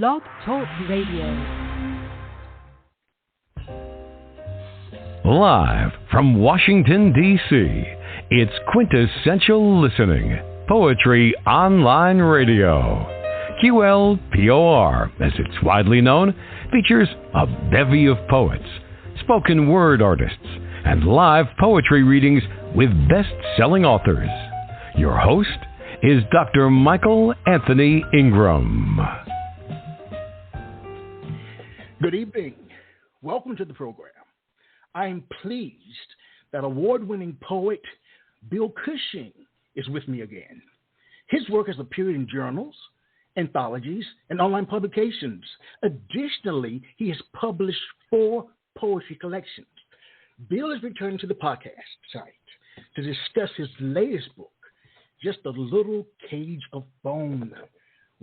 Blog Talk Radio. Live from Washington, D.C., it's Quintessential Listening, Poetry Online Radio. QLPOR, as it's widely known, features a bevy of poets, spoken word artists, and live poetry readings with best-selling authors. Your host is Dr. Michael Anthony Ingram. Good evening. Welcome to the program. I am pleased that award-winning poet Bill Cushing is with me again. His work has appeared in journals, anthologies, and online publications. Additionally, he has published 4 poetry collections. Bill is returning to the podcast site to discuss his latest book, Just a Little Cage of Bone.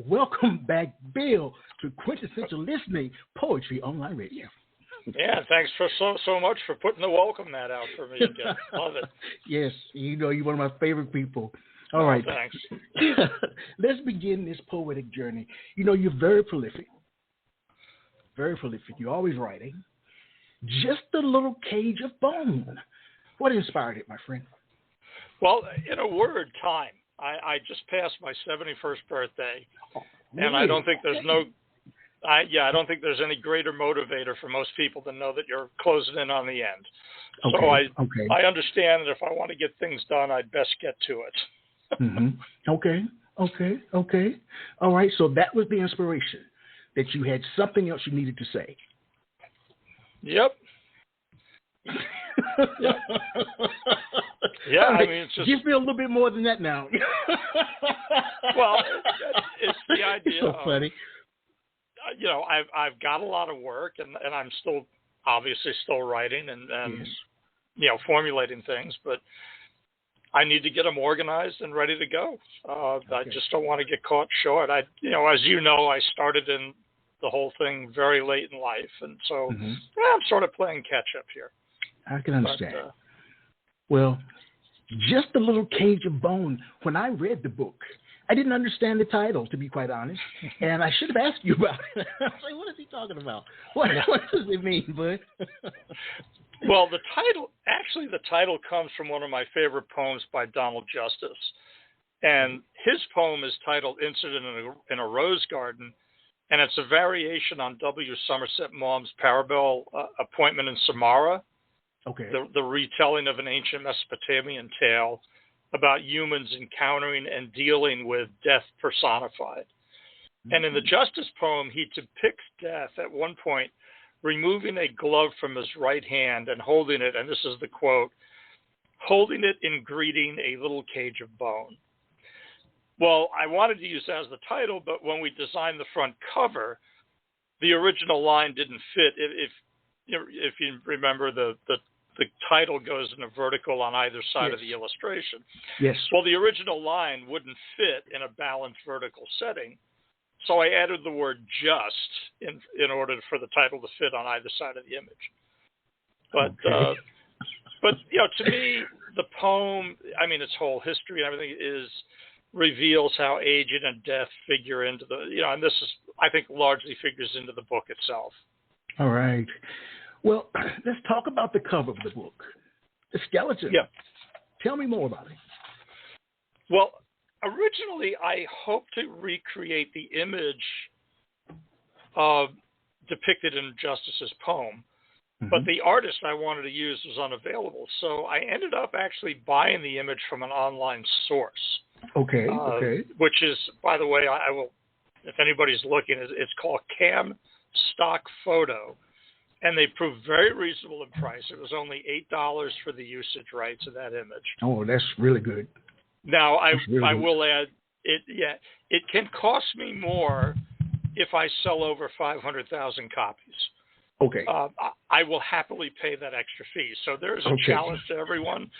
Welcome back, Bill, to Quintessential Listening, Poetry Online Radio. Yeah, thanks for so much for putting the welcome mat out for me again. Love it. Yes, you know you're one of my favorite people. All right. Thanks. Let's begin this poetic journey. You know, you're very prolific. Very prolific. You're always writing. Just a Little Cage of Bone. What inspired it, my friend? Well, in a word, time. I just passed my 71st birthday, and I don't think there's I don't think there's any greater motivator for most people than know that you're closing in on the end. Okay. So I understand that if I want to get things done, I'd best get to it. Mm-hmm. Okay. All right. So that was the inspiration, that you had something else you needed to say. Yep. Yeah, right. I mean, it's just... Give me a little bit more than that now. Well, it's the idea It's so funny. You know, I've got a lot of work, and I'm still obviously still writing and yes. you know, formulating things, but I need to get them organized and ready to go. I just don't want to get caught short. As you know, I started in the whole thing very late in life, and so I'm sort of playing catch up here. I can understand. Well, Just a Little Cage of Bone. When I read the book, I didn't understand the title, to be quite honest, and I should have asked you about it. I was like, what is he talking about? What does it mean, bud? Well, the title comes from one of my favorite poems by Donald Justice, and his poem is titled Incident in a Rose Garden, and it's a variation on W. Somerset Maugham's Parabel Appointment in Samara. Okay. The retelling of an ancient Mesopotamian tale about humans encountering and dealing with death personified. Mm-hmm. And in the Justice poem, he depicts death at one point removing a glove from his right hand and holding it, and this is the quote, holding it in greeting a little cage of bone. Well, I wanted to use that as the title, but when we designed the front cover, the original line didn't fit. If you remember, the title goes in a vertical on either side of the illustration. Yes. Well, the original line wouldn't fit in a balanced vertical setting, so I added the word "just" in order for the title to fit on either side of the image. But to me, the poem, I mean, its whole history and everything reveals how aging and death figure into and this is, I think, largely figures into the book itself. All right. Well, let's talk about the cover of the book, the skeleton. Yeah. Tell me more about it. Well, originally I hoped to recreate the image depicted in Justice's poem, but the artist I wanted to use was unavailable, so I ended up actually buying the image from an online source. Okay. Which is, by the way, I will, if anybody's looking, it's called Cam Stock Photo. And they proved very reasonable in price. It was only $8 for the usage rights of that image. Oh, that's really good. Now, I will add, it can cost me more if I sell over 500,000 copies. Okay. I will happily pay that extra fee. So there's a challenge to everyone.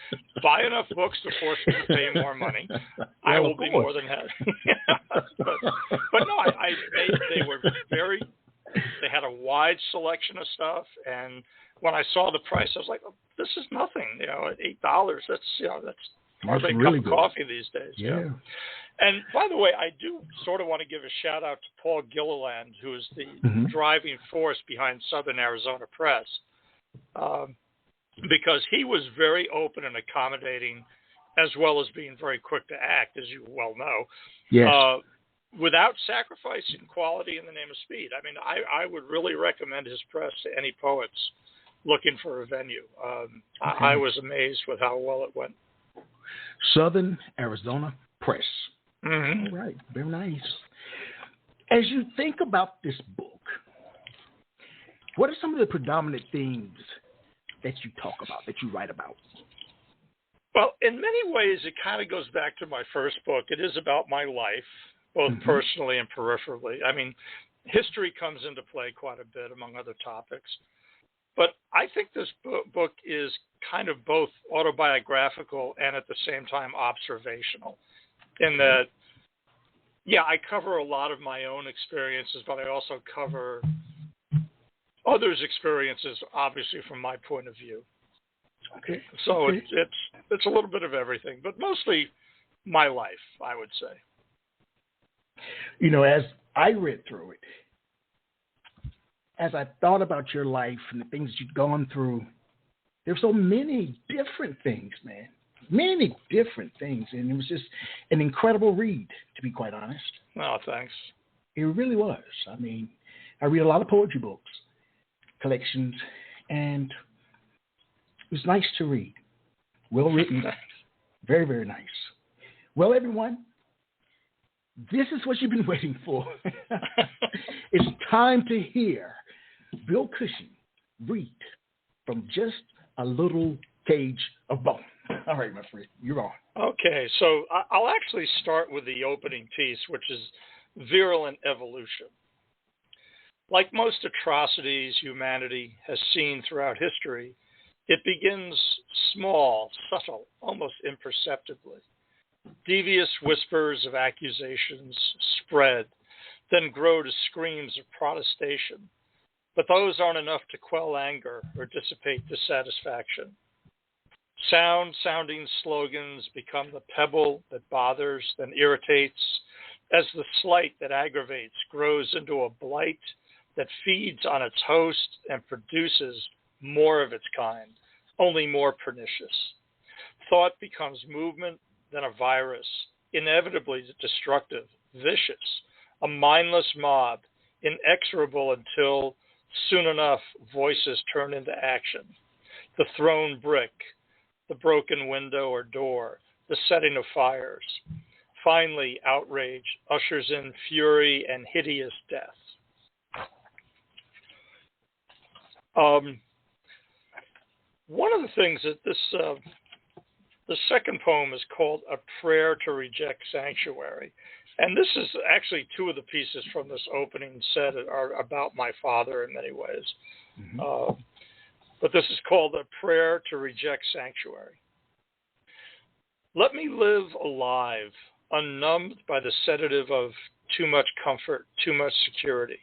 Buy enough books to force me to pay more money. I will be more than happy. but no, they were very... They had a wide selection of stuff, and when I saw the price, I was like, oh, "This is nothing." At $8, that's Mark's with a really cup good. of coffee these days. Yeah. And by the way, I do sort of want to give a shout out to Paul Gilliland, who is the driving force behind Southern Arizona Press, because he was very open and accommodating, as well as being very quick to act, as you well know. Yes. Without sacrificing quality in the name of speed. I mean, I would really recommend his press to any poets looking for a venue. I was amazed with how well it went. Southern Arizona Press. Mm-hmm. All right, very nice. As you think about this book, what are some of the predominant themes that you talk about, that you write about? Well, in many ways, it kind of goes back to my first book. It is about my life, both personally and peripherally. I mean, history comes into play quite a bit, among other topics. But I think this book is kind of both autobiographical and at the same time observational, in that, yeah, I cover a lot of my own experiences, but I also cover others' experiences, obviously, from my point of view. Okay. So it's a little bit of everything, but mostly my life, I would say. You know, as I read through it, as I thought about your life and the things you've gone through, there's so many different things, man. Many different things. And it was just an incredible read, to be quite honest. Oh, thanks. It really was. I mean, I read a lot of poetry books, collections, and it was nice to read. Well written. Very, very nice. Well, everyone, this is what you've been waiting for. It's time to hear Bill Cushing read from Just a Little Cage of Bone. All right, my friend, you're on. Okay, so I'll actually start with the opening piece, which is Virulent Evolution. Like most atrocities humanity has seen throughout history, it begins small, subtle, almost imperceptibly. Devious whispers of accusations spread, then grow to screams of protestation. But those aren't enough to quell anger or dissipate dissatisfaction. Sounding slogans become the pebble that bothers, then irritates, as the slight that aggravates grows into a blight that feeds on its host and produces more of its kind, only more pernicious. Thought becomes movement, then a virus, inevitably destructive, vicious, a mindless mob, inexorable until, soon enough, voices turn into action. The thrown brick, the broken window or door, the setting of fires. Finally, outrage ushers in fury and hideous death. One of the things that the second poem is called A Prayer to Reject Sanctuary. And this is actually two of the pieces from this opening set are about my father in many ways. But this is called A Prayer to Reject Sanctuary. Let me live alive, unnumbed by the sedative of too much comfort, too much security.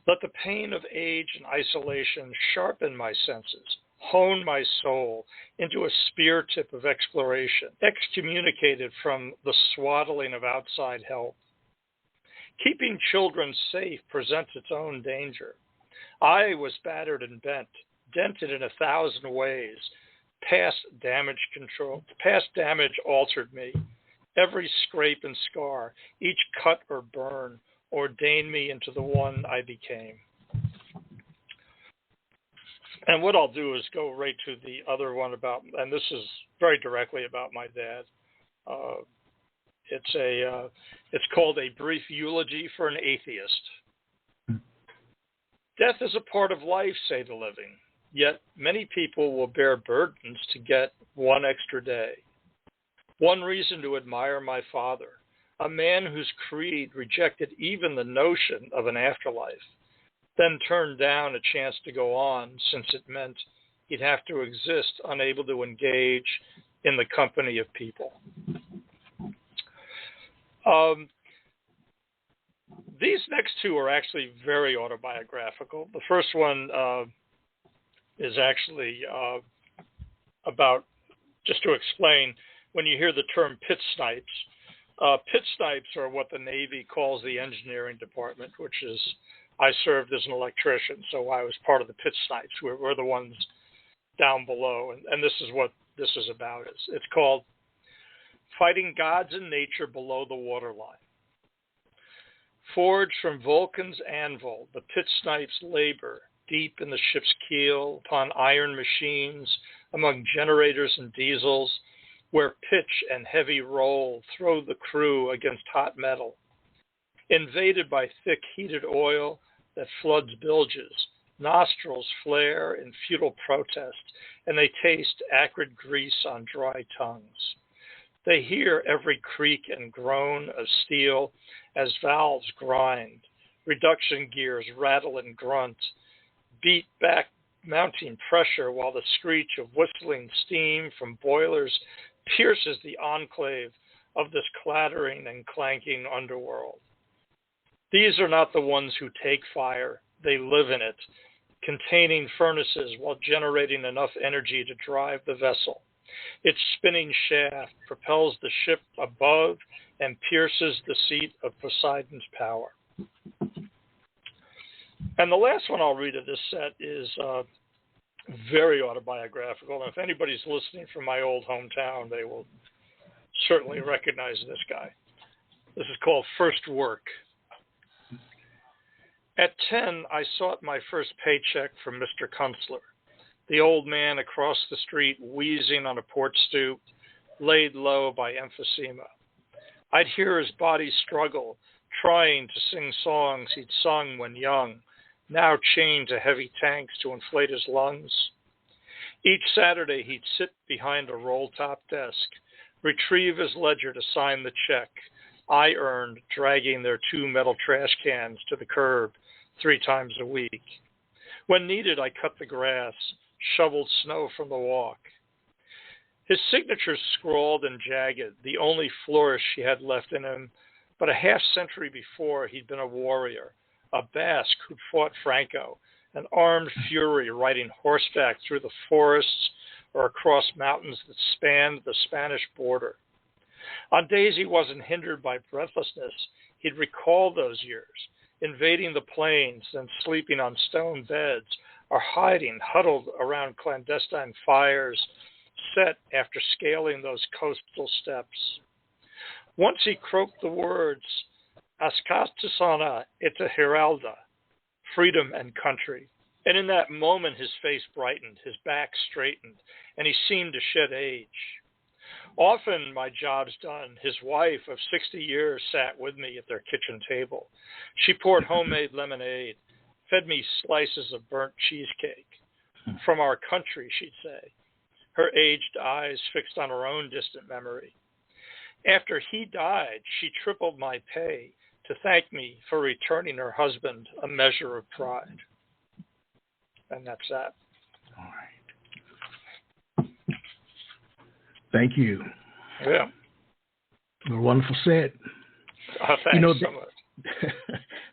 Let the pain of age and isolation sharpen my senses, hone my soul into a spear tip of exploration, excommunicated from the swaddling of outside help. Keeping children safe presents its own danger. I was battered and bent, dented in 1,000 ways. Past damage altered me. Every scrape and scar, each cut or burn, ordained me into the one I became. And what I'll do is go right to the other one about, and this is very directly about my dad. It's called A Brief Eulogy for an Atheist. Death is a part of life, say the living, yet many people will bear burdens to get one extra day. One reason to admire my father, a man whose creed rejected even the notion of an afterlife, then turned down a chance to go on since it meant he'd have to exist unable to engage in the company of people. These next two are actually very autobiographical. The first one is actually about, just to explain, when you hear the term pit snipes. Pit snipes are what the Navy calls the engineering department, which is, I served as an electrician, so I was part of the pit snipes. We're the ones down below, and this is what this is about. It's called Fighting Gods and Nature Below the Waterline. Forged from Vulcan's anvil, the pit snipes labor deep in the ship's keel, upon iron machines, among generators and diesels, where pitch and heavy roll throw the crew against hot metal. Invaded by thick heated oil that floods bilges, nostrils flare in futile protest, and they taste acrid grease on dry tongues. They hear every creak and groan of steel as valves grind, reduction gears rattle and grunt, beat back mounting pressure while the screech of whistling steam from boilers pierces the enclave of this clattering and clanking underworld. These are not the ones who take fire, they live in it, containing furnaces while generating enough energy to drive the vessel. Its spinning shaft propels the ship above and pierces the seat of Poseidon's power. And the last one I'll read of this set is very autobiographical. And if anybody's listening from my old hometown, they will certainly recognize this guy. This is called First Work. At 10, I sought my first paycheck from Mr. Kunstler, the old man across the street wheezing on a porch stoop, laid low by emphysema. I'd hear his body struggle, trying to sing songs he'd sung when young, now chained to heavy tanks to inflate his lungs. Each Saturday, he'd sit behind a roll-top desk, retrieve his ledger to sign the check I earned dragging their 2 metal trash cans to the curb 3 times a week. When needed, I cut the grass, shoveled snow from the walk. His signature scrawled and jagged, the only flourish he had left in him, but a half-century before he'd been a warrior, a Basque who'd fought Franco, an armed fury riding horseback through the forests or across mountains that spanned the Spanish border. On days he wasn't hindered by breathlessness, he'd recall those years, invading the plains, then sleeping on stone beds, or hiding, huddled around clandestine fires, set after scaling those coastal steps. Once he croaked the words, Ascastasana ita Hiralda, freedom and country. And in that moment his face brightened, his back straightened, and he seemed to shed age. Often, my jobs done, his wife of 60 years sat with me at their kitchen table. She poured homemade lemonade, fed me slices of burnt cheesecake. From our country, she'd say, her aged eyes fixed on her own distant memory. After he died, she tripled my pay to thank me for returning her husband a measure of pride. And that's that. All right. Thank you. Yeah. A wonderful set. Oh, thanks so much.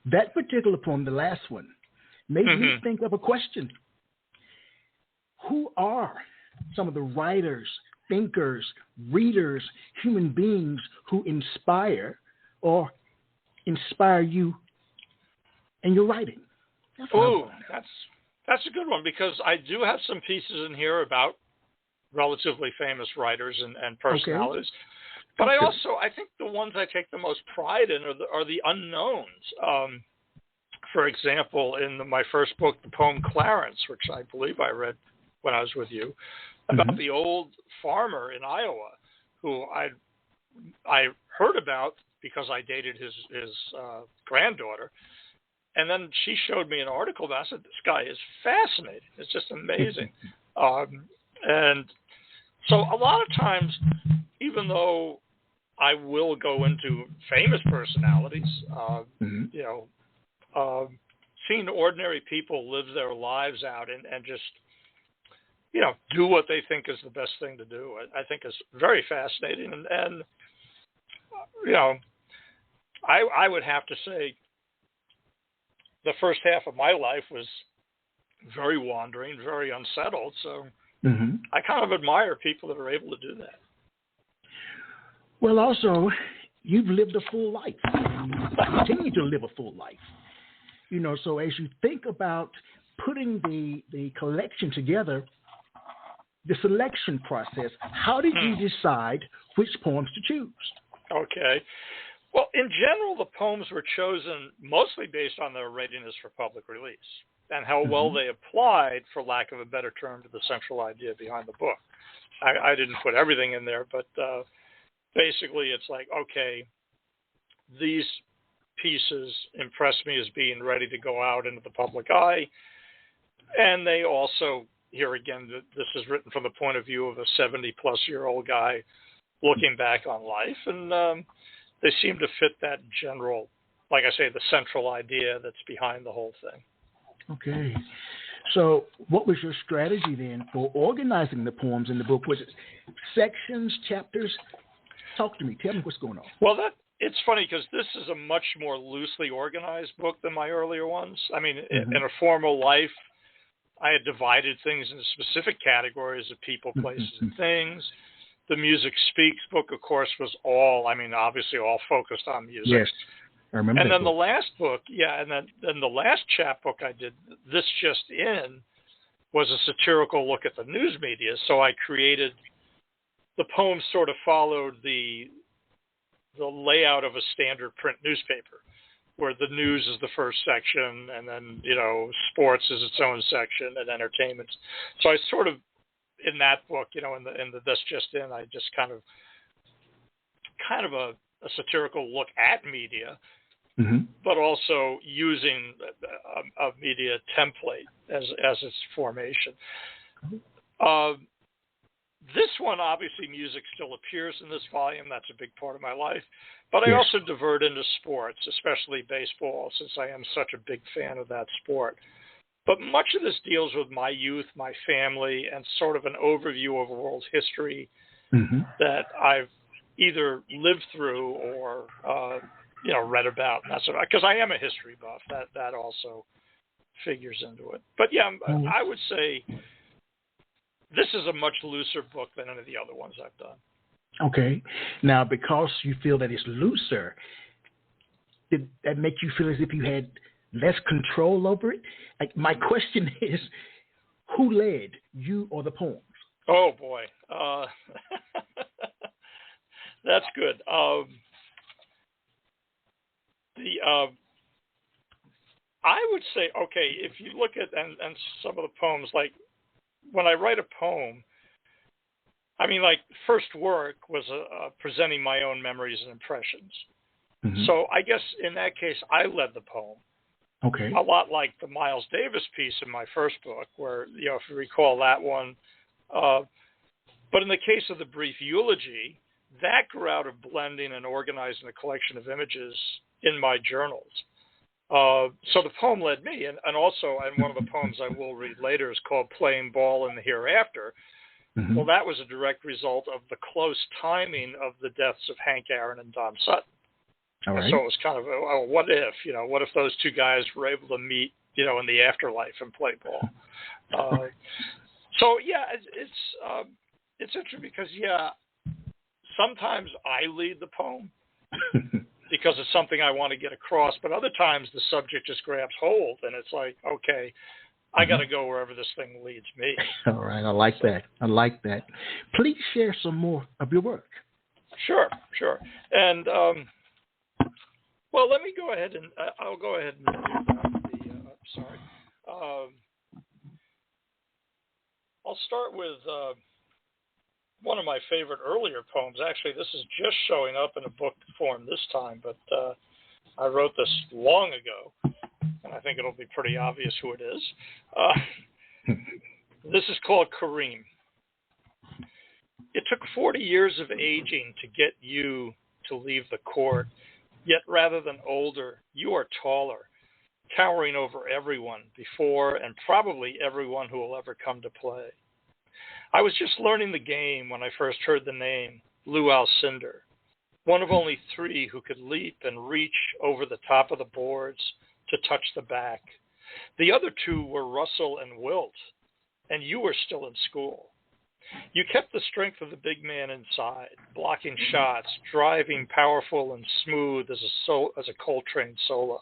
That particular poem, the last one, made me think of a question. Who are some of the writers, thinkers, readers, human beings who inspire you in your writing? That's a good one, because I do have some pieces in here about relatively famous writers and personalities. Okay. But I think the ones I take the most pride in are the unknowns. For example, in my first book, the poem Clarence, which I believe I read when I was with you, about the old farmer in Iowa who I heard about because I dated his granddaughter. And then she showed me an article about it. I said, this guy is fascinating. It's just amazing. And so a lot of times, even though I will go into famous personalities, seeing ordinary people live their lives out and just, do what they think is the best thing to do, I think is very fascinating. And I would have to say the first half of my life was very wandering, very unsettled. So I kind of admire people that are able to do that. Well, also, you've lived a full life. You continue to live a full life. So as you think about putting the collection together, the selection process, how did you decide which poems to choose? Okay. Well, in general, the poems were chosen mostly based on their readiness for public release and how well they applied, for lack of a better term, to the central idea behind the book. I didn't put everything in there, but basically it's like, okay, these pieces impress me as being ready to go out into the public eye. And they also, here again, this is written from the point of view of a 70-plus-year-old guy looking back on life. And they seem to fit that general, like I say, the central idea that's behind the whole thing. Okay. So what was your strategy then for organizing the poems in the book? Was it sections, chapters? Talk to me. Tell me what's going on. Well, it's funny because this is a much more loosely organized book than my earlier ones. I mean, in a formal life, I had divided things into specific categories of people, places, and things. The Music Speaks book, of course, was obviously all focused on music. Yes, I remember. And then the last book, and then the last chapbook I did, This Just In, was a satirical look at the news media. So I created, the poems sort of followed the layout of a standard print newspaper, where the news is the first section, and then, sports is its own section, and entertainment. So I sort of, in that book, in the This Just In, I just kind of a satirical look at media, but also using a media template as its formation. This one, obviously, music still appears in this volume. That's a big part of my life. But I also divert into sports, especially baseball, since I am such a big fan of that sport. But much of this deals with my youth, my family, and sort of an overview of world history that I've either lived through or, read about. Because I am a history buff. That also figures into it. But, I would say this is a much looser book than any of the other ones I've done. Okay. Now, because you feel that it's looser, did that make you feel as if you had less control over it? Like, my question is, who led, you or the poems? Oh, boy. That's good. I would say, okay, if you look at and some of the poems, like when I write a poem, First Work was presenting my own memories and impressions. So I guess in that case, I led the poem. Okay. A lot like the Miles Davis piece in my first book, where, if you recall that one. But in the case of the brief eulogy, that grew out of blending and organizing a collection of images in my journals. So the poem led me, and also, and one of the poems I will read later is called Playing Ball in the Hereafter. Well, that was a direct result of the close timing of the deaths of Hank Aaron and Don Sutton. All right. So it was kind of, what if those two guys were able to meet, in the afterlife and play ball? So, it's interesting because, sometimes I lead the poem because it's something I want to get across, but other times the subject just grabs hold, and it's like, okay, I got to go wherever this thing leads me. All right. I like that. Please share some more of your work. Sure. And, well, let me go ahead and I'll go ahead and do that. I'll start with one of my favorite earlier poems. Actually, this is just showing up in a book form this time, but I wrote this long ago, and I think it'll be pretty obvious who it is. This is called Kareem. It took 40 years of aging to get you to leave the court, yet rather than older, you are taller, towering over everyone before and probably everyone who will ever come to play. I was just learning the game when I first heard the name, Lou Alcindor, one of only 3 who could leap and reach over the top of the boards to touch the back. The other 2 were Russell and Wilt, and you were still in school. You kept the strength of the big man inside, blocking shots, driving powerful and smooth as a Coltrane solo.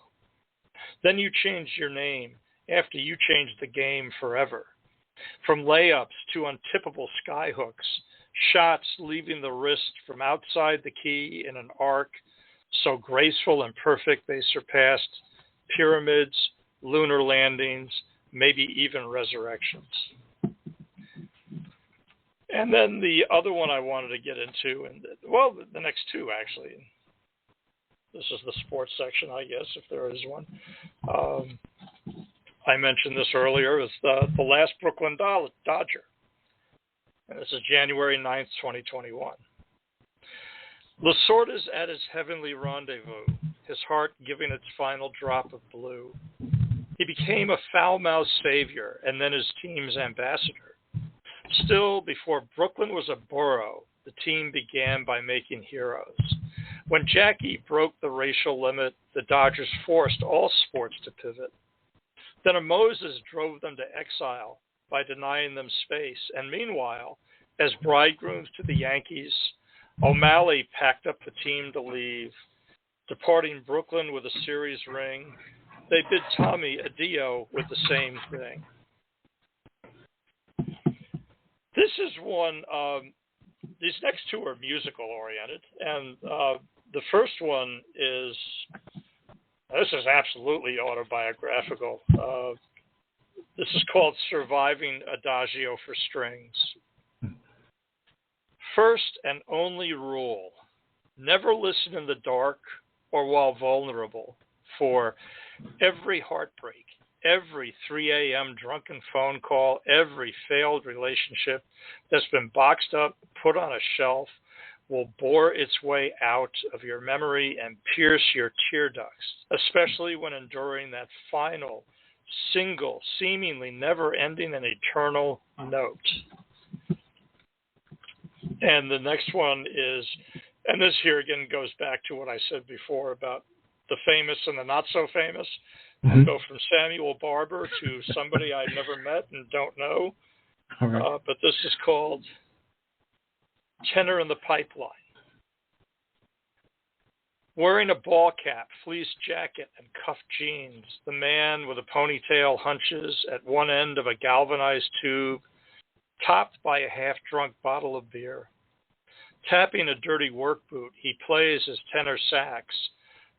Then you changed your name after you changed the game forever. From layups to untippable skyhooks, shots leaving the wrist from outside the key in an arc so graceful and perfect they surpassed pyramids, lunar landings, maybe even resurrections. And then the other one I wanted to get into, the next two actually. This is the sports section, I guess, if there is one. I mentioned this earlier, is the last Brooklyn Dodger. And this is January 9th, 2021. Lasorda's at his heavenly rendezvous, his heart giving its final drop of blue. He became a foul-mouthed savior and then his team's ambassador. Still, before Brooklyn was a borough, the team began by making heroes. When Jackie broke the racial limit, the Dodgers forced all sports to pivot. Then a Moses drove them to exile by denying them space. And meanwhile, as bridegrooms to the Yankees, O'Malley packed up the team to leave. Departing Brooklyn with a series ring, they bid Tommy adieu with the same thing. This is one, these next two are musical oriented, and the first one is, this is absolutely autobiographical. This is called Surviving Adagio for Strings. First and only rule, never listen in the dark or while vulnerable, for every heartbreak, every 3 a.m. drunken phone call, every failed relationship that's been boxed up, put on a shelf, will bore its way out of your memory and pierce your tear ducts, especially when enduring that final, single, seemingly never-ending and eternal note. And the next one is, and this here again goes back to what I said before about the famous and the not-so-famous. I'll go from Samuel Barber to somebody I've never met and don't know. Right. But this is called Tenor in the Pipeline. Wearing a ball cap, fleece jacket, and cuffed jeans, the man with a ponytail hunches at one end of a galvanized tube, topped by a half-drunk bottle of beer. Tapping a dirty work boot, he plays his tenor sax.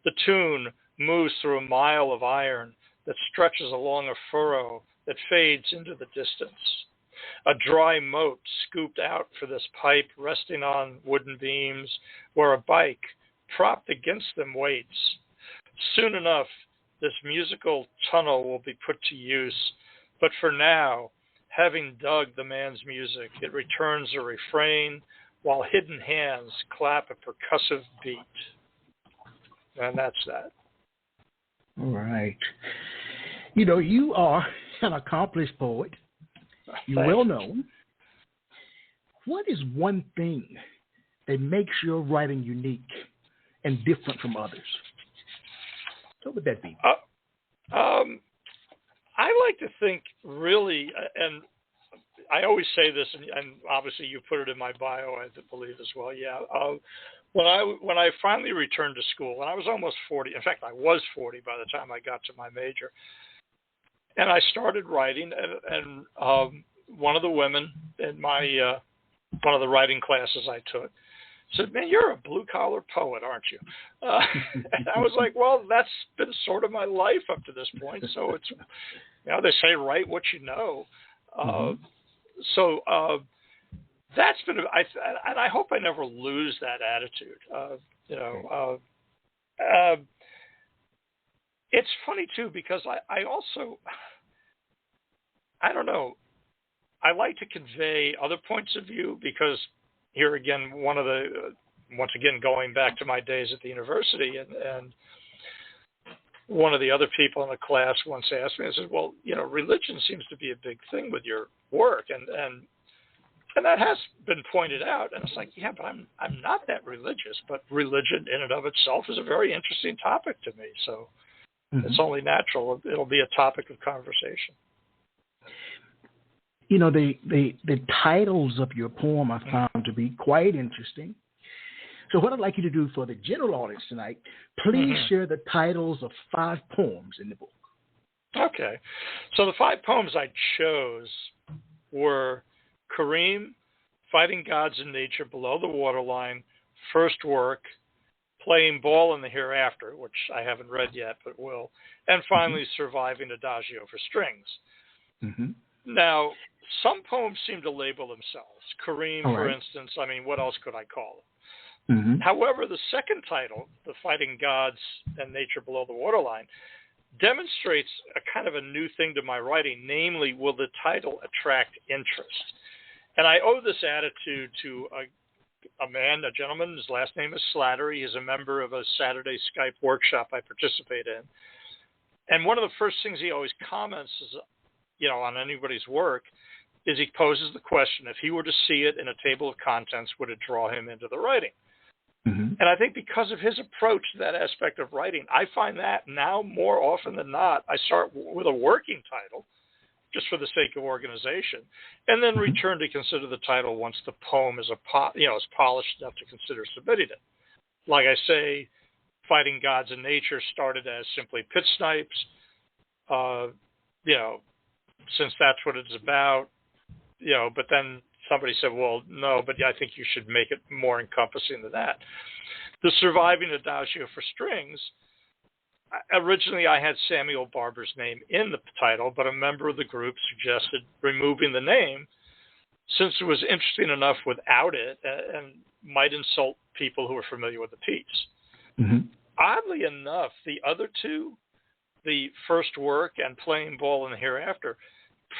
The tune moves through a mile of iron that stretches along a furrow that fades into the distance. A dry moat scooped out for this pipe resting on wooden beams where a bike propped against them waits. Soon enough, this musical tunnel will be put to use, but for now, having dug the man's music, it returns a refrain while hidden hands clap a percussive beat. And that's that. All right. You know, you are an accomplished poet. You're well known. What is one thing that makes your writing unique and different from others? What would that be? I like to think really, and I always say this, and obviously you put it in my bio, I believe as well. Yeah. When I finally returned to school, and I was almost 40. In fact, I was 40 by the time I got to my major. And I started writing, and one of the women in my one of the writing classes I took said, "Man, you're a blue-collar poet, aren't you?" And I was like, "Well, that's been sort of my life up to this point. So it's, they say write what you know." So that's been, and I hope I never lose that attitude. It's funny too because I also, I don't know, I like to convey other points of view because here again, once again going back to my days at the university, and one of the other people in the class once asked me, I said, "Well, religion seems to be a big thing with your work," and that has been pointed out. And it's like, yeah, but I'm not that religious. But religion in and of itself is a very interesting topic to me. So it's only natural it'll be a topic of conversation. the titles of your poem I found to be quite interesting. So what I'd like you to do for the general audience tonight, please share the titles of 5 poems in the book. Okay. So the 5 poems I chose were Kareem, Fighting Gods in Nature Below the Waterline, First Work, Playing Ball in the Hereafter, which I haven't read yet but will, and finally Surviving Adagio for Strings. Mm-hmm. Now, some poems seem to label themselves. Kareem, for instance, I mean, what else could I call it? Mm-hmm. However, the second title, The Fighting Gods and Nature Below the Waterline, demonstrates a kind of a new thing to my writing, namely, will the title attract interest? And I owe this attitude to a gentleman, his last name is Slattery. He's a member of a Saturday Skype workshop I participate in. And one of the first things he always comments is, on anybody's work, is he poses the question, if he were to see it in a table of contents, would it draw him into the writing? Mm-hmm. And I think because of his approach to that aspect of writing, I find that now more often than not, I start with a working title, just for the sake of organization, and then return to consider the title once the poem is polished enough to consider submitting it. Like I say, Fighting Gods in Nature started as simply Pit Snipes, since that's what it's about, but then somebody said, well, no, but I think you should make it more encompassing than that. The Surviving Adagio for Strings, originally I had Samuel Barber's name in the title, but a member of the group suggested removing the name since it was interesting enough without it and might insult people who are familiar with the piece. Mm-hmm. Oddly enough, the other 2, the First Work and Playing Ball in the Hereafter,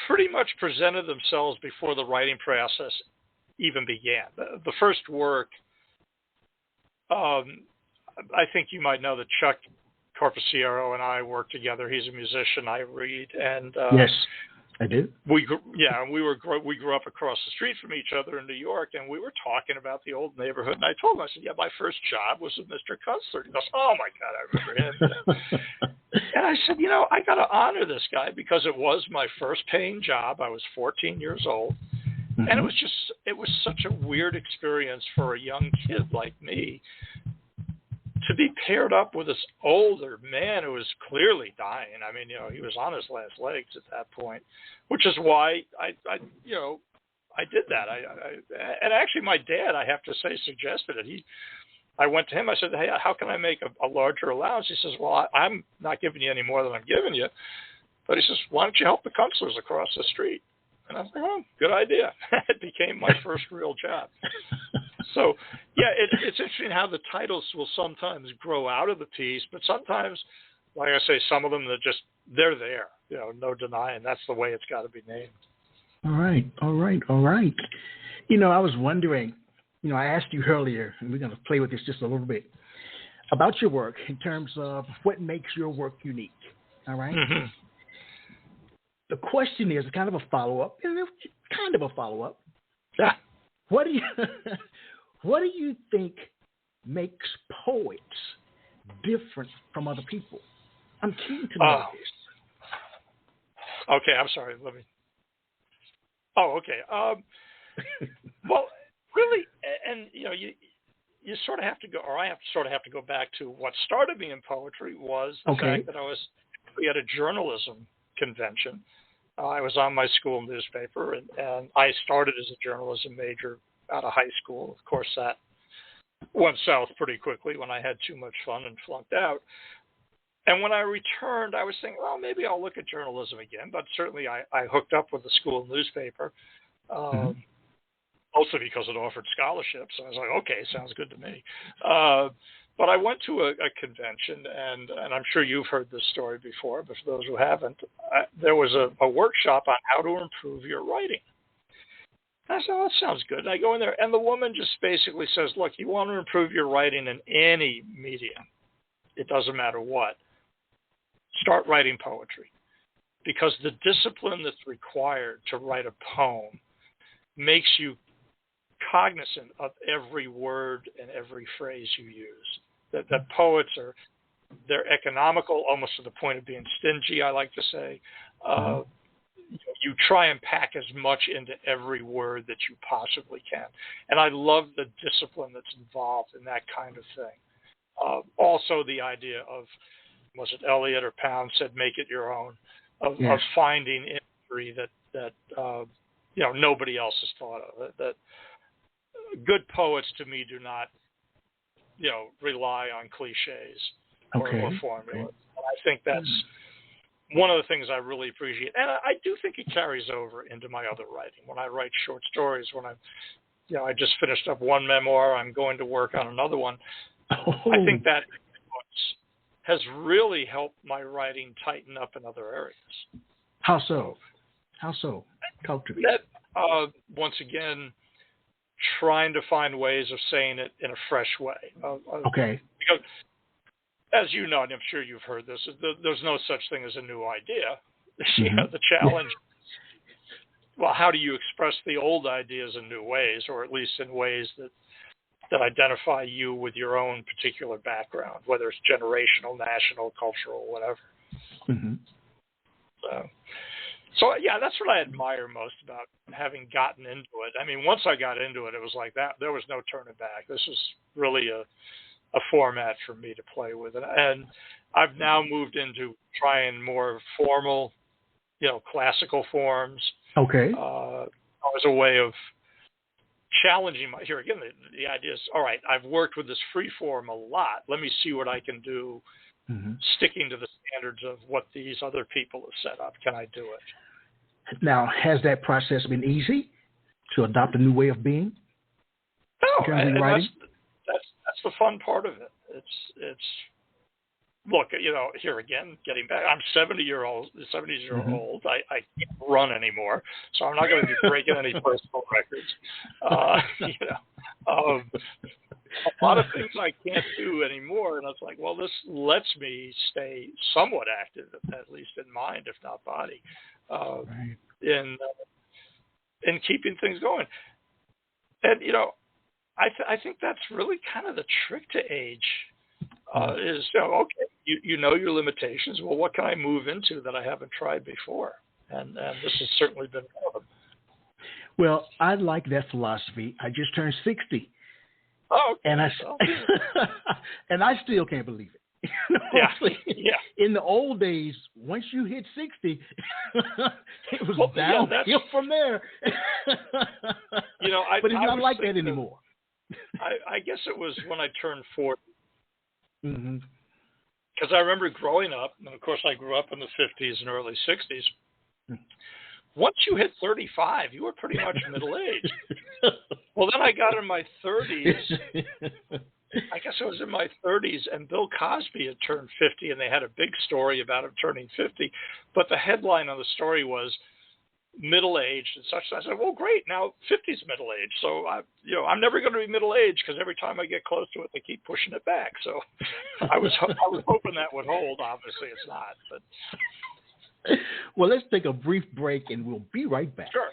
pretty much presented themselves before the writing process even began. The First Work, I think you might know that Chuck Corpusciero and I work together. He's a musician. I read, and yes, I do. We grew up across the street from each other in New York, and we were talking about the old neighborhood. And I told him, I said, my first job was with Mr. Kunstler. He goes, oh my God, I remember him. And I said, I got to honor this guy because it was my first paying job. I was 14 years old. Mm-hmm. And it was such a weird experience for a young kid like me to be paired up with this older man who was clearly dying. I mean, he was on his last legs at that point, which is why I did that. And actually my dad, I have to say, suggested it. I went to him. I said, hey, how can I make a larger allowance? He says, well, I'm not giving you any more than I'm giving you. But he says, why don't you help the Kunstlers across the street? And I was like, oh, good idea. It became my first real job. So, it's interesting how the titles will sometimes grow out of the piece, but sometimes, like I say, some of them, they're there. No denying that's the way it's got to be named. All right. I was wondering, I asked you earlier, and we're going to play with this just a little bit, about your work in terms of what makes your work unique. All right? Mm-hmm. The question is kind of a follow-up. Yeah. What do you think makes poets different from other people? I'm keen to know this. Okay, I'm sorry. Let me. Oh, okay. Well, really, and you sort of have to go, or I sort of have to go back to what started me in poetry was the fact that I was at a journalism convention. I was on my school newspaper, and I started as a journalism major out of high school. Of course, that went south pretty quickly when I had too much fun and flunked out. And when I returned, I was thinking, well, maybe I'll look at journalism again. But certainly I hooked up with the school newspaper, mostly because it offered scholarships. So I was like, okay, sounds good to me. But I went to a convention, and I'm sure you've heard this story before, but for those who haven't, there was a workshop on how to improve your writing. And I said, well, that sounds good. And I go in there, and the woman just basically says, look, you want to improve your writing in any medium. It doesn't matter what. Start writing poetry. Because the discipline that's required to write a poem makes you cognizant of every word and every phrase you use. That poets they're economical almost to the point of being stingy, I like to say. you try and pack as much into every word that you possibly can. And I love the discipline that's involved in that kind of thing. Also, the idea of, was it Eliot or Pound said, make it your own, of finding imagery that nobody else has thought of. That good poets, to me, do not, rely on cliches or formulas. Okay. I think that's one of the things I really appreciate. And I do think it carries over into my other writing. When I write short stories, when I just finished up one memoir, I'm going to work on another one. I think that has really helped my writing tighten up in other areas. How so? Talk to me. That, once again, trying to find ways of saying it in a fresh way. Okay. Because, as you know, and I'm sure you've heard this, there's no such thing as a new idea. The challenge, well, how do you express the old ideas in new ways, or at least in ways that identify you with your own particular background, whether it's generational, national, cultural, whatever. Mm-hmm. So yeah, that's what I admire most about having gotten into it. I mean, once I got into it, it was like that. There was no turning back. This is really a format for me to play with. And I've now moved into trying more formal, classical forms. Okay. As a way of challenging here again, the idea is, all right, I've worked with this free form a lot. Let me see what I can do sticking to the standards of what these other people have set up. Can I do it? Now, has that process been easy to adopt a new way of being? No, and that's the fun part of it. It's look, here again, getting back, I'm 70 years old. I can't run anymore, so I'm not going to be breaking any personal records. A lot of things I can't do anymore, and it's like, well, this lets me stay somewhat active, at least in mind, if not body, in keeping things going. And I think that's really kind of the trick to age. Is okay, you know your limitations. Well, what can I move into that I haven't tried before? And this has certainly been one of them. Well, I like that philosophy. I just turned 60. Oh, okay. And I still can't believe it. Yeah. In the old days, once you hit 60, it was downhill from there. But it's not like that anymore. I guess it was when I turned 40. Mm-hmm. Because I remember growing up, and of course I grew up in the 50s and early 60s. Once you hit 35, you were pretty much middle-aged. Well, then I got in my 30s. I guess I was in my 30s, and Bill Cosby had turned 50, and they had a big story about him turning 50. But the headline on the story was middle-aged and such. I said, well, great, now 50's middle-aged. So, I'm never going to be middle-aged because every time I get close to it, they keep pushing it back. So I was hoping that would hold. Obviously, it's not. But well, let's take a brief break, and we'll be right back. Sure.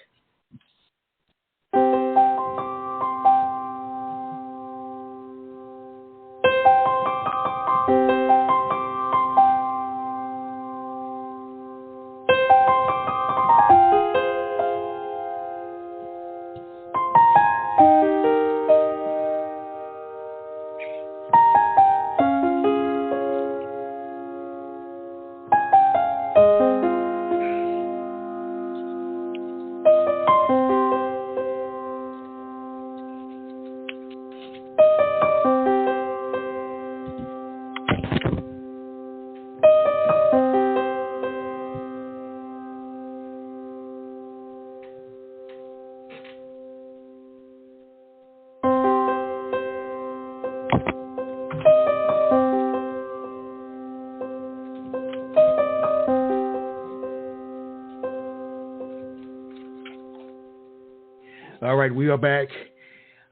All right, we are back.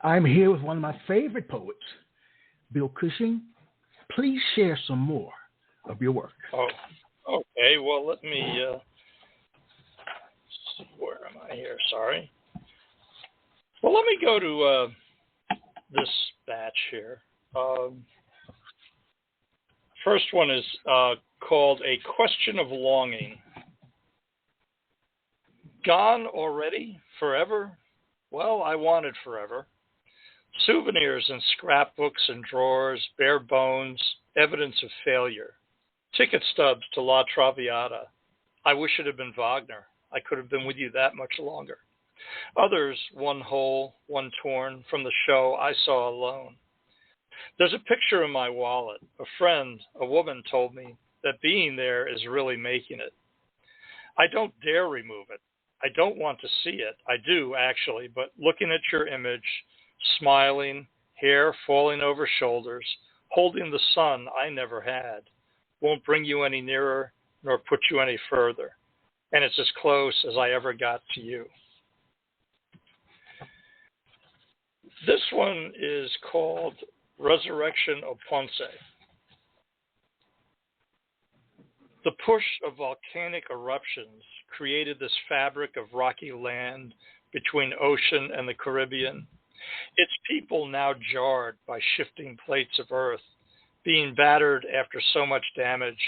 I'm here with one of my favorite poets, Bill Cushing. Please share some more of your work. Oh, okay. Well, let me. Where am I here? Sorry. Well, let me go to this batch here. First one is called A Question of Longing. Gone already? Forever? Well, I wanted forever. Souvenirs and scrapbooks and drawers, bare bones, evidence of failure. Ticket stubs to La Traviata. I wish it had been Wagner. I could have been with you that much longer. Others, one whole, one torn, from the show I saw alone. There's a picture in my wallet. A friend, a woman, told me that being there is really making it. I don't dare remove it. I don't want to see it. I do, actually, but looking at your image, smiling, hair falling over shoulders, holding the son I never had, won't bring you any nearer nor put you any further. And it's as close as I ever got to you. This one is called Resurrection of Ponce. The push of volcanic eruptions created this fabric of rocky land between ocean and the Caribbean. Its people now jarred by shifting plates of earth, being battered after so much damage.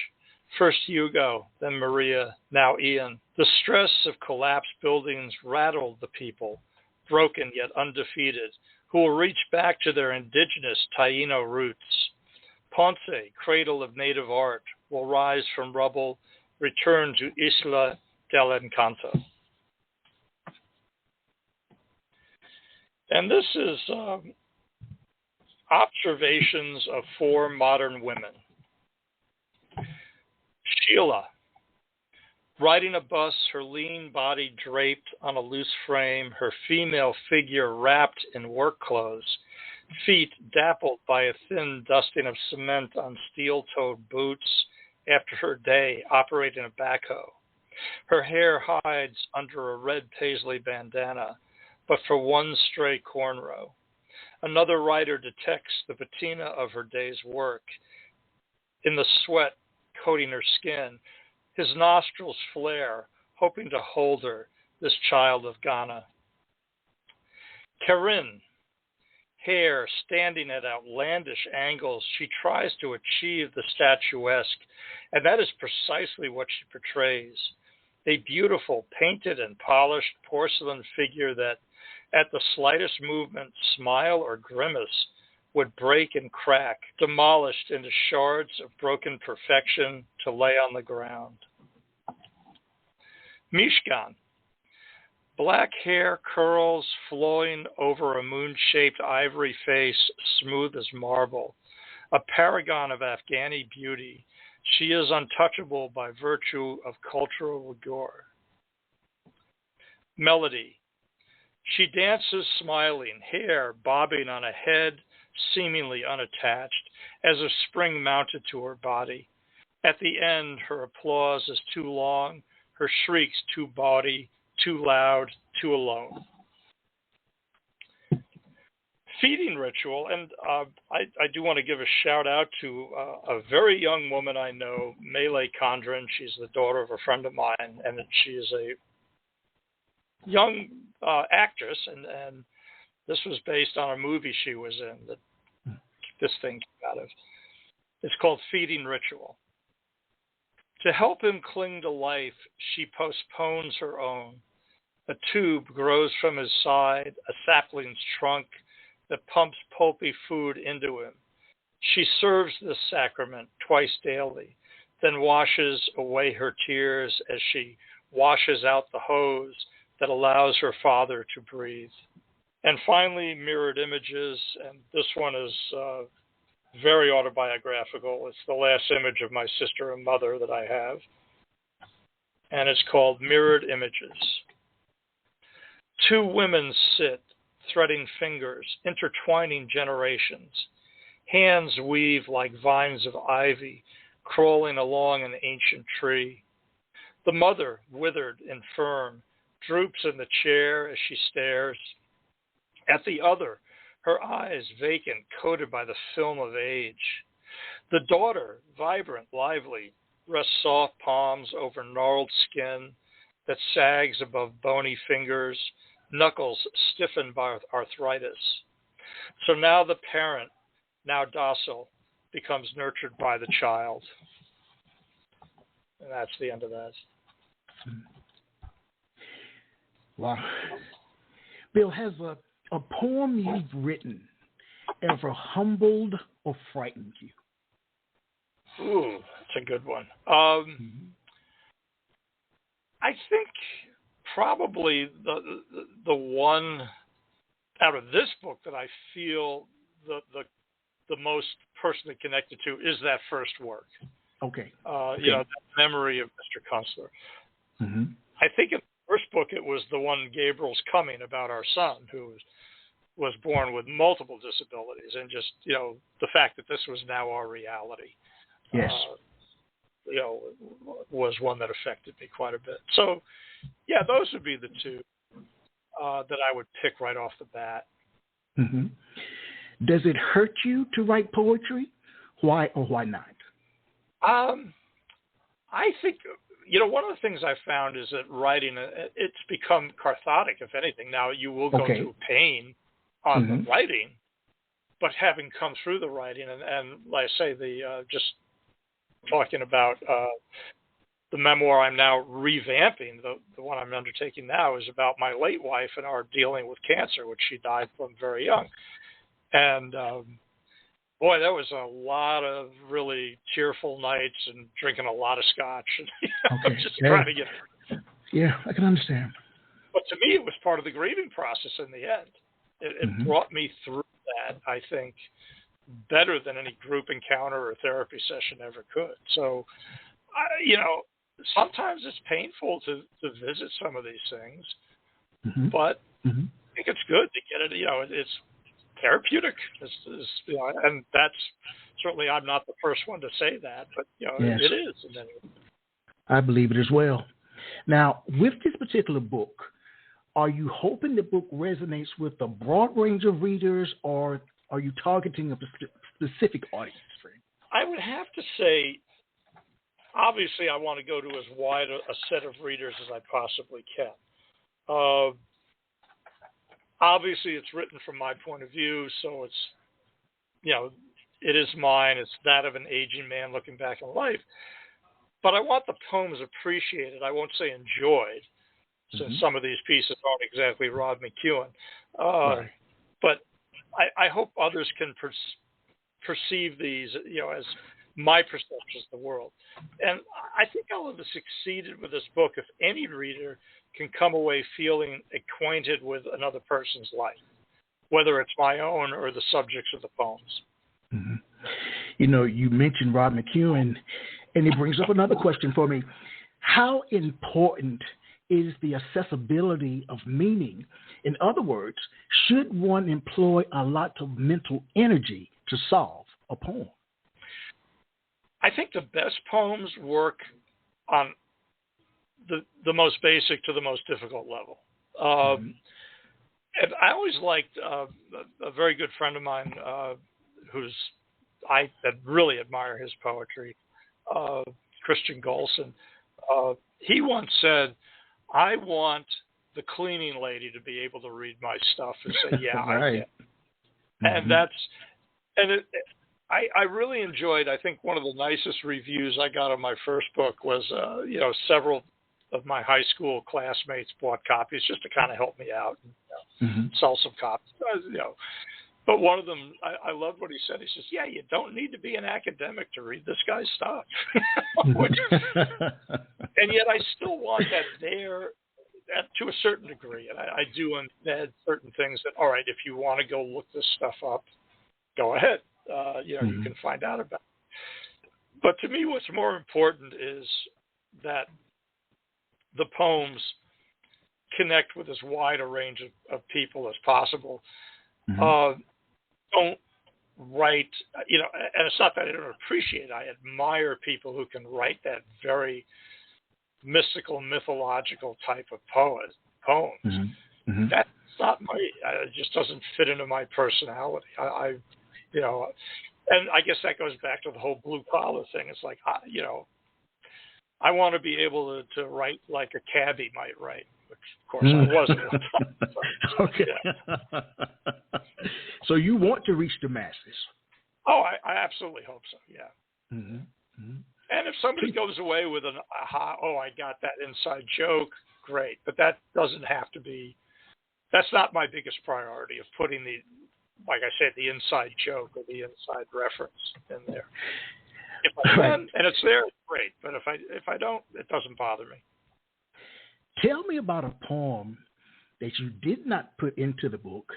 First Hugo, then Maria, now Ian. The stress of collapsed buildings rattled the people, broken yet undefeated, who will reach back to their indigenous Taino roots. Ponce, cradle of native art, will rise from rubble, return to Isla del Encanto. And this is observations of 4 modern women. Sheila, riding a bus, her lean body draped on a loose frame, her female figure wrapped in work clothes, feet dappled by a thin dusting of cement on steel-toed boots after her day operating a backhoe. Her hair hides under a red paisley bandana, but for one stray cornrow. Another rider detects the patina of her day's work in the sweat coating her skin. His nostrils flare, hoping to hold her, this child of Ghana. Karin, hair standing at outlandish angles, she tries to achieve the statuesque, and that is precisely what she portrays. A beautiful, painted and polished porcelain figure that, at the slightest movement, smile, or grimace, would break and crack, demolished into shards of broken perfection to lay on the ground. Mishkan, black hair curls flowing over a moon-shaped ivory face, smooth as marble, a paragon of Afghani beauty. She is untouchable by virtue of cultural rigor. Melody, she dances smiling, hair bobbing on a head seemingly unattached, as if spring mounted to her body. At the end, her applause is too long, her shrieks too bawdy, too loud, too alone. Feeding ritual, and I do want to give a shout out to a very young woman I know, Mele Condren. She's the daughter of a friend of mine, and she is a young actress, and this was based on a movie she was in that this thing came out of. It's called Feeding Ritual. To help him cling to life, she postpones her own. A tube grows from his side, a sapling's trunk that pumps pulpy food into him. She serves this sacrament twice daily, then washes away her tears as she washes out the hose that allows her father to breathe. And finally, mirrored images, and this one is very autobiographical. It's the last image of my sister and mother that I have, and it's called Mirrored Images. 2 women sit, threading fingers, intertwining generations. Hands weave like vines of ivy, crawling along an ancient tree. The mother, withered, infirm, droops in the chair as she stares. At the other, her eyes vacant, coated by the film of age. The daughter, vibrant, lively, rests soft palms over gnarled skin that sags above bony fingers, knuckles stiffened by arthritis. So now the parent, now docile, becomes nurtured by the child. And that's the end of that. Wow. Bill, has a poem you've written ever humbled or frightened you? Ooh, that's a good one. I think probably the one out of this book that I feel the most personally connected to is that first work. Okay. You know, that memory of Mr. Kunstler. Mm-hmm. I think in the first book it was the one Gabriel's Coming, about our son who was born with multiple disabilities, and just, you know, the fact that this was now our reality. Yes. You know, was one that affected me quite a bit. So, yeah, those would be the two that I would pick right off the bat. Mm-hmm. Does it hurt you to write poetry? Why or why not? I think, you know, one of the things I found is that writing, it's become cathartic, if anything. Now, you will go through pain on the writing, but having come through the writing, and like I say, just talking about the memoir I'm now revamping, the one I'm undertaking now, is about my late wife and our dealing with cancer, which she died from very young. And boy, that was a lot of really tearful nights and drinking a lot of scotch and just trying to get through. Yeah, I can understand. But to me, it was part of the grieving process in the end. It brought me through that, I think, better than any group encounter or therapy session ever could. So, you know, sometimes it's painful to visit some of these things, but I think it's good to get it. You know, it's therapeutic. You know, and that's certainly, I'm not the first one to say that, but you know, it is. And then, I believe it as well. Now, with this particular book, are you hoping the book resonates with a broad range of readers, or are you targeting a specific audience? I would have to say, obviously, I want to go to as wide a set of readers as I possibly can. Obviously, it's written from my point of view, so it's, you know, it is mine. It's that of an aging man looking back on life. But I want the poems appreciated. I won't say enjoyed, since some of these pieces aren't exactly Rod McEwen. But I hope others can perceive these, you know, as my perceptions of the world. And I think I'll have succeeded with this book if any reader can come away feeling acquainted with another person's life, whether it's my own or the subjects of the poems. You know, you mentioned Rod McEwen, and it brings up another question for me. How important is the accessibility of meaning? In other words, should one employ a lot of mental energy to solve a poem? I think the best poems work on the most basic to the most difficult level. And I always liked a very good friend of mine I really admire his poetry, Christian Golson. He once said, "I want the cleaning lady to be able to read my stuff and say, yeah, I get." And I really enjoyed, I think one of the nicest reviews I got on my first book was, you know, several of my high school classmates bought copies just to kind of help me out and sell some copies, you know. But one of them, I loved what he said. He says, "Yeah, you don't need to be an academic to read this guy's stuff." And yet I still want that there to a certain degree. And I do embed certain things that, all right, if you want to go look this stuff up, go ahead. You know, you can find out about it. But to me, what's more important is that the poems connect with as wide a range of people as possible. Don't write, you know, and it's not that I don't appreciate it. I admire people who can write that very mystical, mythological type of poems. That's not it just doesn't fit into my personality. You know, and I guess that goes back to the whole blue collar thing. It's like, you know, I want to be able to write like a cabbie might write, which of course I wasn't. Okay. Yeah. So you want to reach the masses? Oh, I absolutely hope so. Yeah. And if somebody goes away with an aha, oh, I got that inside joke, great. But that doesn't have to be, that's not my biggest priority of putting the, like I said, the inside joke or the inside reference in there. If I can, and it's there, great. But if I don't, it doesn't bother me. Tell me about a poem that you did not put into the book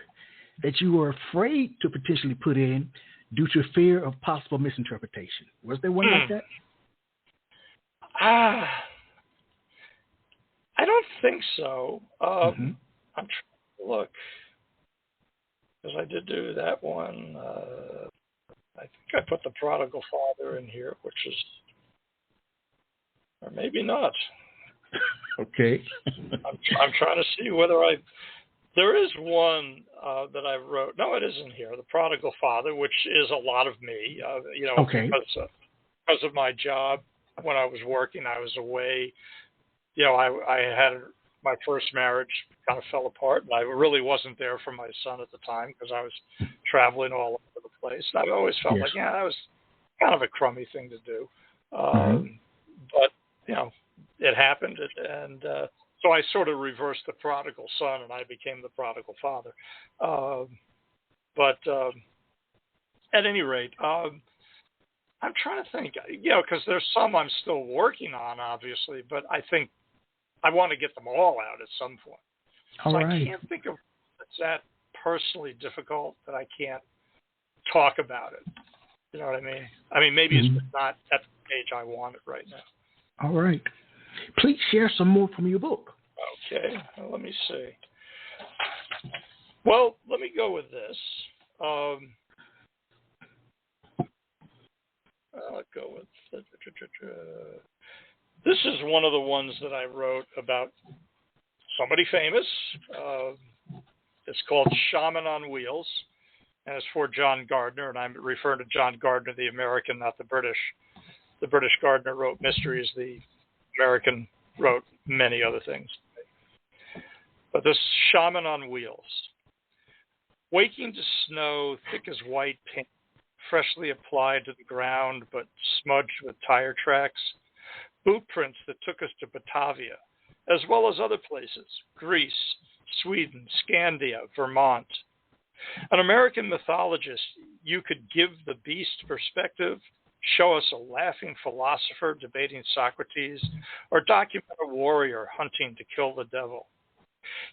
that you were afraid to potentially put in due to fear of possible misinterpretation. Was there one like that? I don't think so. I'm trying to look, because I did do that one. I think I put the Prodigal Father in here, which is, or maybe not. Okay. I'm trying to see whether there is one that I wrote. No, it isn't here. The Prodigal Father, which is a lot of me, okay. because of my job. When I was working, I was away. I had my first marriage kind of fell apart, and I really wasn't there for my son at the time because I was traveling all over the place. And I always felt like, that was kind of a crummy thing to do. But, it happened, and so I sort of reversed the prodigal son, and I became the prodigal father. But at any rate, I'm trying to think, because there's some I'm still working on, obviously, but I think I want to get them all out at some point. So I can't think of it's that personally difficult that I can't talk about it. You know what I mean? I mean, maybe it's not at the page I want it right now. All right. Please share some more from your book. Okay. Well, let me see. Well, let me go with this. I'll go with this is one of the ones that I wrote about somebody famous. It's called Shaman on Wheels, and it's for John Gardner, and I'm referring to John Gardner, the American, not the British. The British Gardner wrote mysteries. The American wrote many other things. But this Shaman on Wheels. Waking to snow thick as white paint, freshly applied to the ground but smudged with tire tracks, boot prints that took us to Batavia, as well as other places, Greece, Sweden, Scandia, Vermont. An American mythologist, you could give the beast perspective, show us a laughing philosopher debating Socrates, or document a warrior hunting to kill the devil.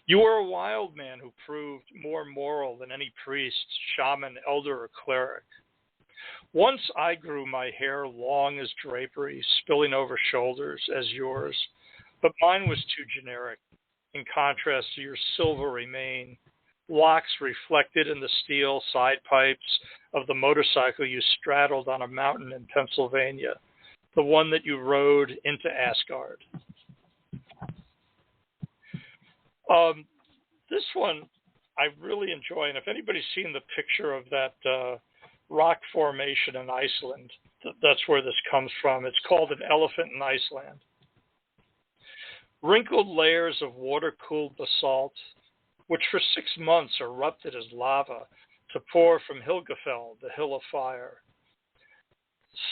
You were a wild man who proved more moral than any priest, shaman, elder, or cleric. Once I grew my hair long as drapery, spilling over shoulders as yours, but mine was too generic, in contrast to your silvery mane, locks reflected in the steel side pipes of the motorcycle you straddled on a mountain in Pennsylvania, the one that you rode into Asgard. This one I really enjoy, and if anybody's seen the picture of that rock formation in Iceland, that's where this comes from. It's called an elephant in Iceland. Wrinkled layers of water-cooled basalt, which for 6 months erupted as lava to pour from Hilgefell, the hill of fire.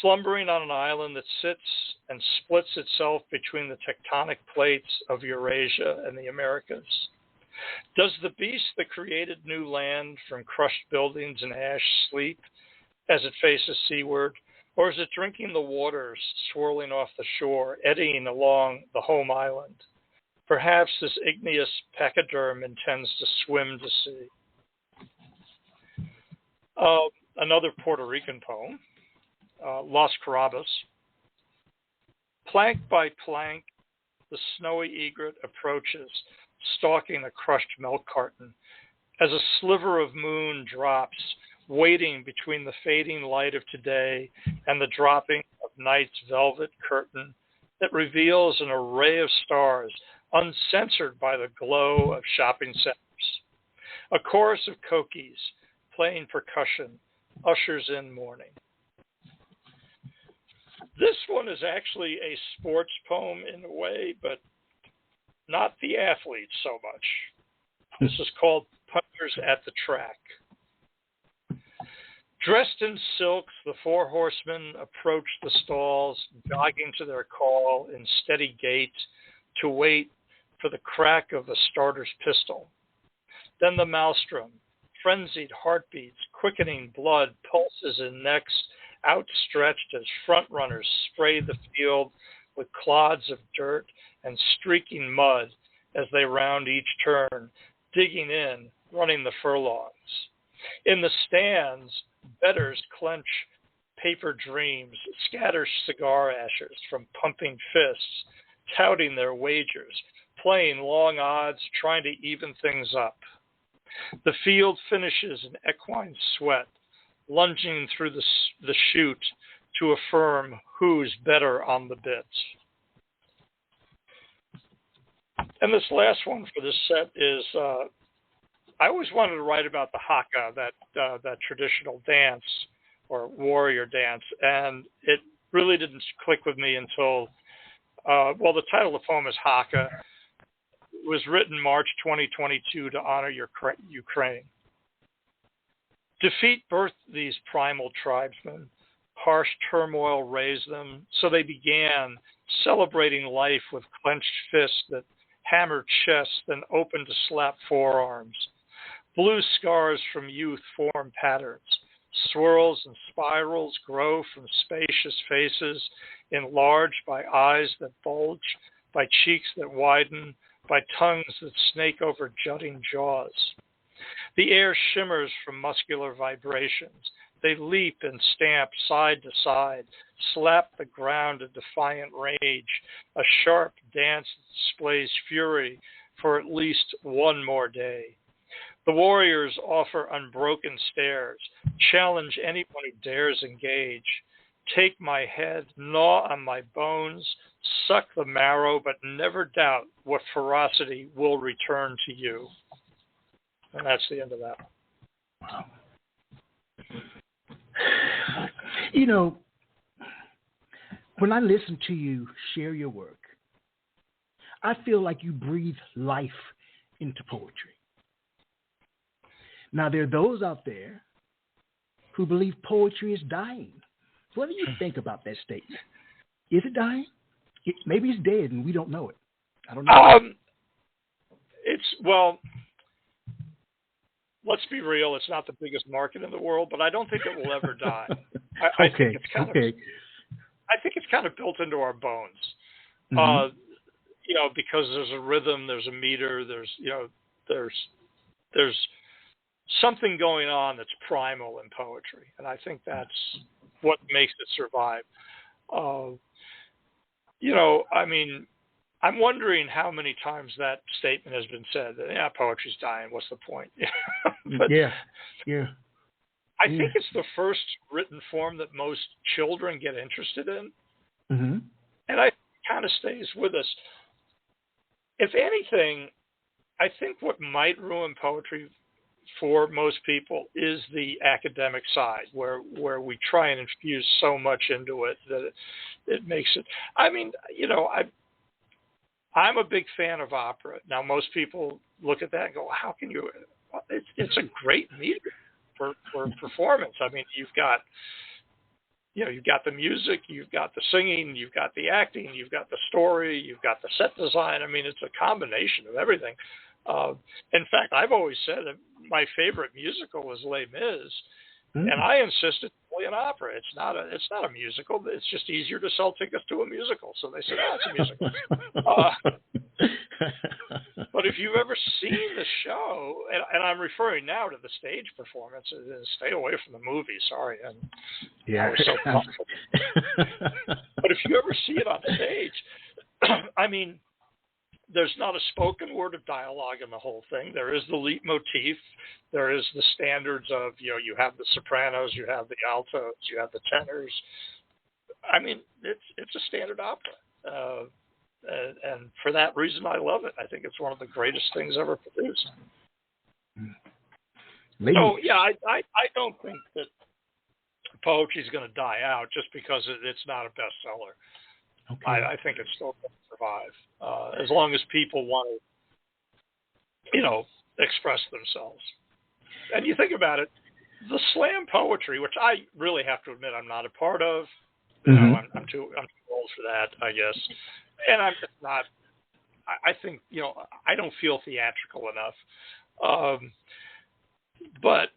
Slumbering on an island that sits and splits itself between the tectonic plates of Eurasia and the Americas. Does the beast that created new land from crushed buildings and ash sleep as it faces seaward, or is it drinking the waters swirling off the shore, eddying along the home island? Perhaps this igneous pachyderm intends to swim to sea. Another Puerto Rican poem, Las Carabas. Plank by plank, the snowy egret approaches, stalking a crushed milk carton, as a sliver of moon drops, waiting between the fading light of today and the dropping of night's velvet curtain that reveals an array of stars uncensored by the glow of shopping centers. A chorus of cokies playing percussion ushers in morning. This one is actually a sports poem in a way, but not the athletes so much. This is called Punters at the Track. Dressed in silks, the four horsemen approached the stalls, jogging to their call in steady gait to wait for the crack of a starter's pistol. Then the maelstrom, frenzied heartbeats, quickening blood, pulses in necks outstretched as front runners spray the field with clods of dirt and streaking mud as they round each turn, digging in, running the furlongs. In the stands, bettors clench paper dreams, scatter cigar ashes from pumping fists, touting their wagers, playing long odds, trying to even things up. The field finishes in equine sweat, lunging through the chute to affirm who's better on the bit. And this last one for this set is, I always wanted to write about the haka, that traditional dance or warrior dance, and it really didn't click with me until, the title of the poem is Haka. It was written March 2022 to honor Ukraine. Defeat birthed these primal tribesmen. Harsh turmoil raised them, so they began celebrating life with clenched fists that hammered chests, then opened to slap forearms. Blue scars from youth form patterns. Swirls and spirals grow from spacious faces, enlarged by eyes that bulge, by cheeks that widen, by tongues that snake over jutting jaws. The air shimmers from muscular vibrations. They leap and stamp side to side, slap the ground in defiant rage, a sharp dance that displays fury for at least one more day. The warriors offer unbroken stares, challenge anyone who dares engage. Take my head, gnaw on my bones, suck the marrow, but never doubt what ferocity will return to you. And that's the end of that. Wow. You know, when I listen to you share your work, I feel like you breathe life into poetry. Now, there are those out there who believe poetry is dying. What do you think about that statement? Is it dying? Maybe it's dead and we don't know it. I don't know. Let's be real. It's not the biggest market in the world, but I don't think it will ever die. I think it's kind of built into our bones. Mm-hmm. Because there's a rhythm, there's a meter, there's something going on that's primal in poetry, and I think that's what makes it survive. I'm wondering how many times that statement has been said that, poetry's dying, what's the point? But yeah. I think it's the first written form that most children get interested in. Mm-hmm. And it kind of stays with us. If anything, I think what might ruin poetry for most people is the academic side, where we try and infuse so much into it that it makes it. I'm a big fan of opera. Now, most people look at that and go, "How can you?" It's a great medium for performance. I mean, you've got the music, you've got the singing, you've got the acting, you've got the story, you've got the set design. I mean, it's a combination of everything. In fact, I've always said that my favorite musical is Les Mis, and I insisted it's an opera. It's not a musical. It's just easier to sell tickets to a musical. So they said, it's a musical. But if you've ever seen the show, and I'm referring now to the stage performance, stay away from the movie. Sorry, and I was so comfortable. But if you ever see it on stage, I mean, there's not a spoken word of dialogue in the whole thing. There is the leitmotif. There is the standards of, you have the sopranos, you have the altos, you have the tenors. I mean, it's a standard opera. And for that reason, I love it. I think it's one of the greatest things ever produced. Maybe. So, I don't think that poetry is going to die out just because it's not a bestseller. Okay. I think it's still going to survive as long as people want to, express themselves. And you think about it, the slam poetry, which I really have to admit I'm not a part of. You know, I'm too old for that, I guess. And I'm just not. I think, you know, I don't feel theatrical enough. But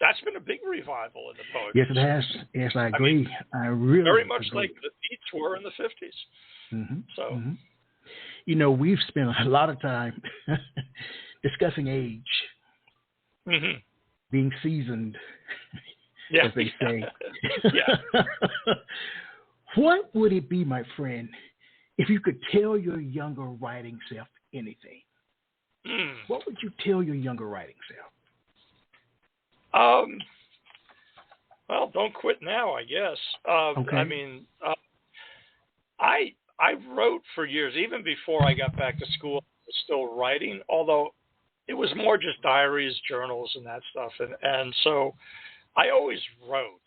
that's been a big revival in the poetry. Yes, it has. Yes, I agree. I really very much agree. like the Beats were in the 50s. So, you know, we've spent a lot of time discussing age, being seasoned, as they say. Yeah. What would it be, my friend, if you could tell your younger writing self anything? What would you tell your younger writing self? Well, don't quit now, I guess. Okay. I mean, I wrote for years, even before I got back to school. I was still writing, although it was more just diaries, journals, and that stuff. And so I always wrote.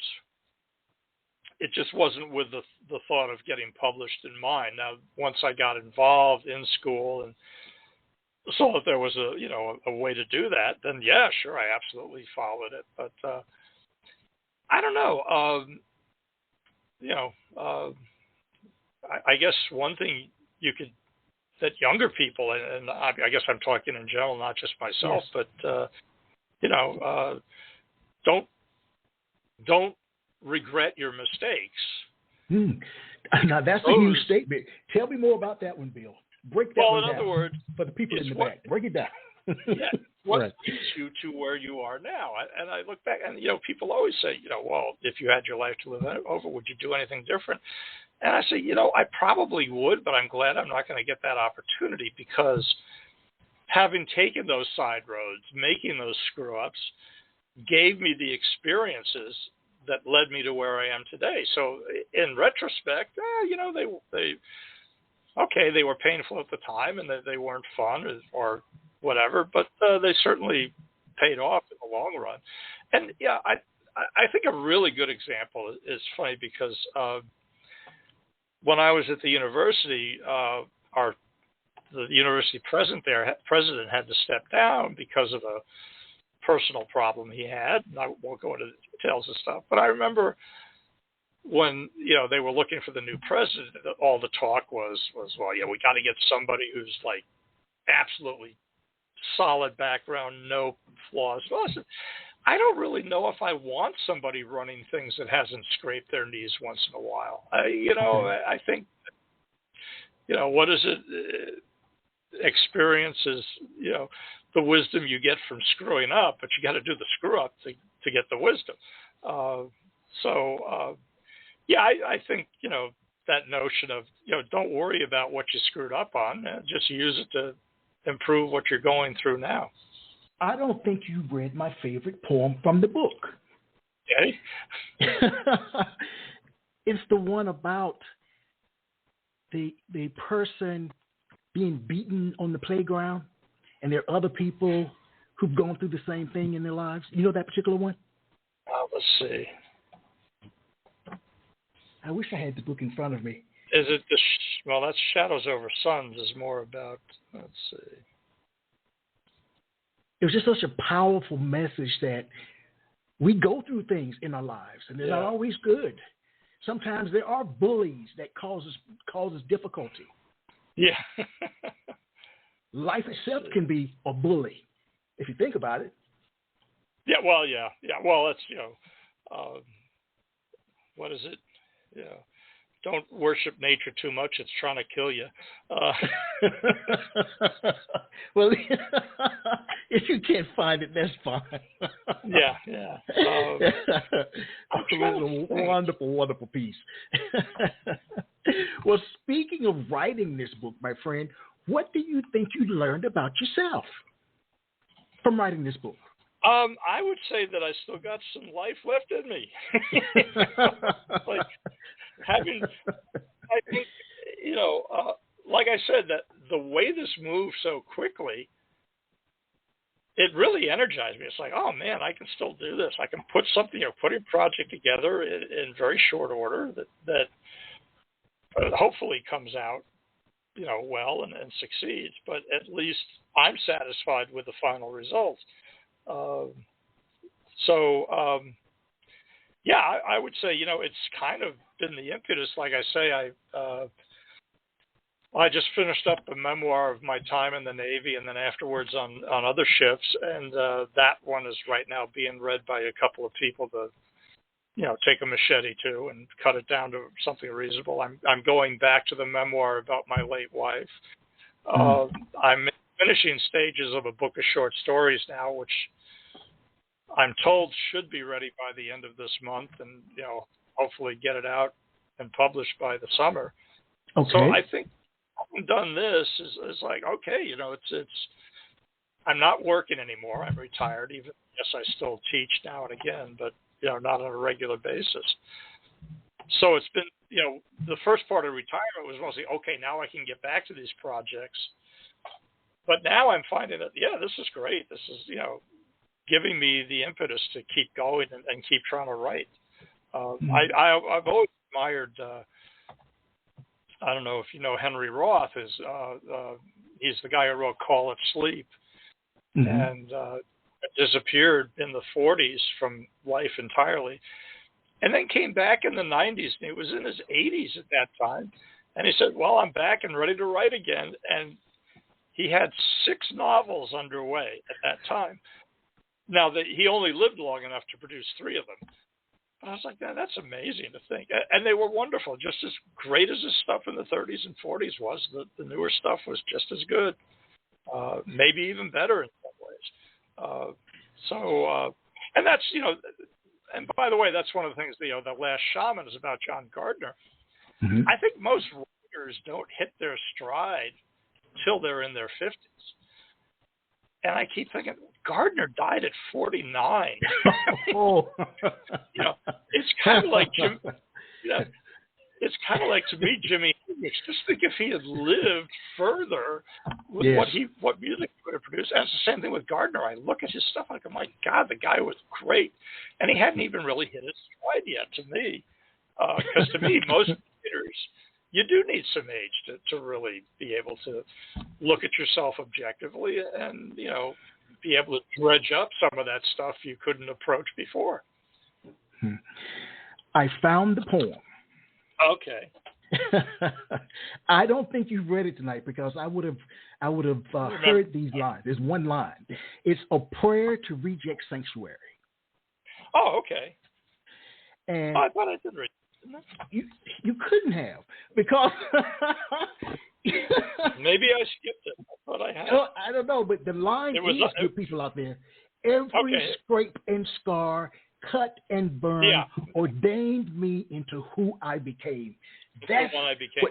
It just wasn't with the thought of getting published in mind. Now, once I got involved in school and saw that there was a way to do that, then yeah, sure, I absolutely followed it. But I don't know. I guess one thing that younger people, and I guess I'm talking in general, not just myself, but don't regret your mistakes. Now that's a huge statement. Tell me more about that one, Bill. Break that one down. In other words, for the people in the back. Break it down. What leads you to where you are now? And I look back, and people always say, well, if you had your life to live over, would you do anything different? And I say, I probably would, but I'm glad I'm not going to get that opportunity, because having taken those side roads, making those screw ups, gave me the experiences that led me to where I am today. So in retrospect, they were painful at the time, and they weren't fun or whatever, but they certainly paid off in the long run. And yeah, I think a really good example is funny, because when I was at the university, the university president had to step down because of a personal problem he had. And I won't go into the details of stuff, but I remember when they were looking for the new president, all the talk was well, yeah, we got to get somebody who's like absolutely solid background, no flaws. Well, listen, I don't really know if I want somebody running things that hasn't scraped their knees once in a while. I think what is it? Experience is the wisdom you get from screwing up, but you got to do the screw up to get the wisdom. Yeah, I think, that notion of, don't worry about what you screwed up on, just use it to improve what you're going through now. I don't think you read my favorite poem from the book. Okay. It's the one about the person being beaten on the playground, and there are other people who've gone through the same thing in their lives. You know that particular one? Let's see. I wish I had the book in front of me. Is it that's Shadows Over Suns is more about, let's see. It was just such a powerful message that we go through things in our lives, and they're not always good. Sometimes there are bullies that causes difficulty. Yeah. Life itself can be a bully, if you think about it. Yeah, well, yeah. Well, that's, what is it? Yeah. Don't worship nature too much. It's trying to kill you. Well, if you can't find it, that's fine. Yeah. It's a wonderful, wonderful piece. Well, speaking of writing this book, my friend, what do you think you learned about yourself from writing this book? I would say that I still got some life left in me. I think, like I said, that the way this moved so quickly, it really energized me. It's like, oh man, I can still do this. I can put a project together in very short order that hopefully comes out, well and succeeds. But at least I'm satisfied with the final result. So, yeah, I would say, it's kind of been the impetus. Like I say, I just finished up a memoir of my time in the Navy and then afterwards on other ships. And that one is right now being read by a couple of people to, take a machete to and cut it down to something reasonable. I'm going back to the memoir about my late wife. I'm in finishing stages of a book of short stories now, which I'm told should be ready by the end of this month and, hopefully get it out and published by the summer. Okay. So I think having done this is like, okay, it's I'm not working anymore. I'm retired. Even, yes, I still teach now and again, but, not on a regular basis. So it's been, the first part of retirement was mostly, okay, now I can get back to these projects. But now I'm finding that, this is great. This is, giving me the impetus to keep going and keep trying to write. I've always admired, I don't know if you know Henry Roth, he's the guy who wrote Call It Sleep, and disappeared in the 40s from life entirely, and then came back in the 90s, and he was in his 80s at that time, and he said, well, I'm back and ready to write again, and he had 6 novels underway at that time. Now, he only lived long enough to produce 3 of them. But I was like, that's amazing to think. And they were wonderful. Just as great as his stuff in the 30s and 40s was, the newer stuff was just as good, maybe even better in some ways. And that's, and by the way, that's one of the things, The Last Shaman is about John Gardner. I think most writers don't hit their stride till they're in their 50s. And I keep thinking, Gardner died at 49. It's kind of like it's kind of like, to me, Jimi Hendrix. Just think if he had lived further with what music he would have produced. And it's the same thing with Gardner. I look at his stuff like, oh my God, the guy was great, and he hadn't even really hit his stride yet. To me, because to me, most writers, you do need some age to really be able to look at yourself objectively and, be able to dredge up some of that stuff you couldn't approach before. I found the poem. Okay. I don't think you've read it tonight because I would have heard these lines. There's one line. It's a prayer to reject sanctuary. Oh, okay. And I thought I did read it. You couldn't have, because maybe I skipped it. I thought I had. I don't know, but the line is, good people out there, every scrape and scar, cut and burn, ordained me into who I became. That's what I became.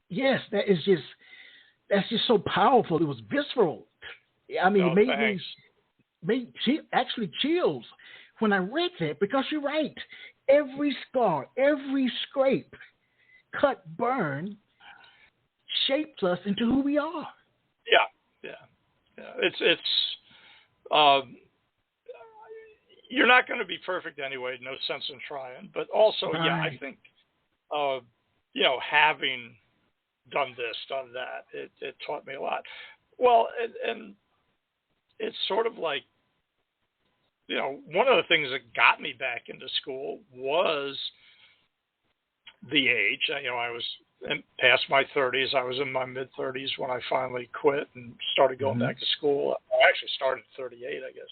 Yes, that's just so powerful. It was visceral. I mean, it made actually chills when I read that, because you're right. Every scar, every scrape, cut, burn, shapes us into who we are. Yeah. It's you're not going to be perfect anyway. No sense in trying. But also, I think, having done this, done that, it taught me a lot. Well, and it's sort of like, one of the things that got me back into school was the age. I was past my 30s. I was in my mid-30s when I finally quit and started going back to school. I actually started at 38, I guess.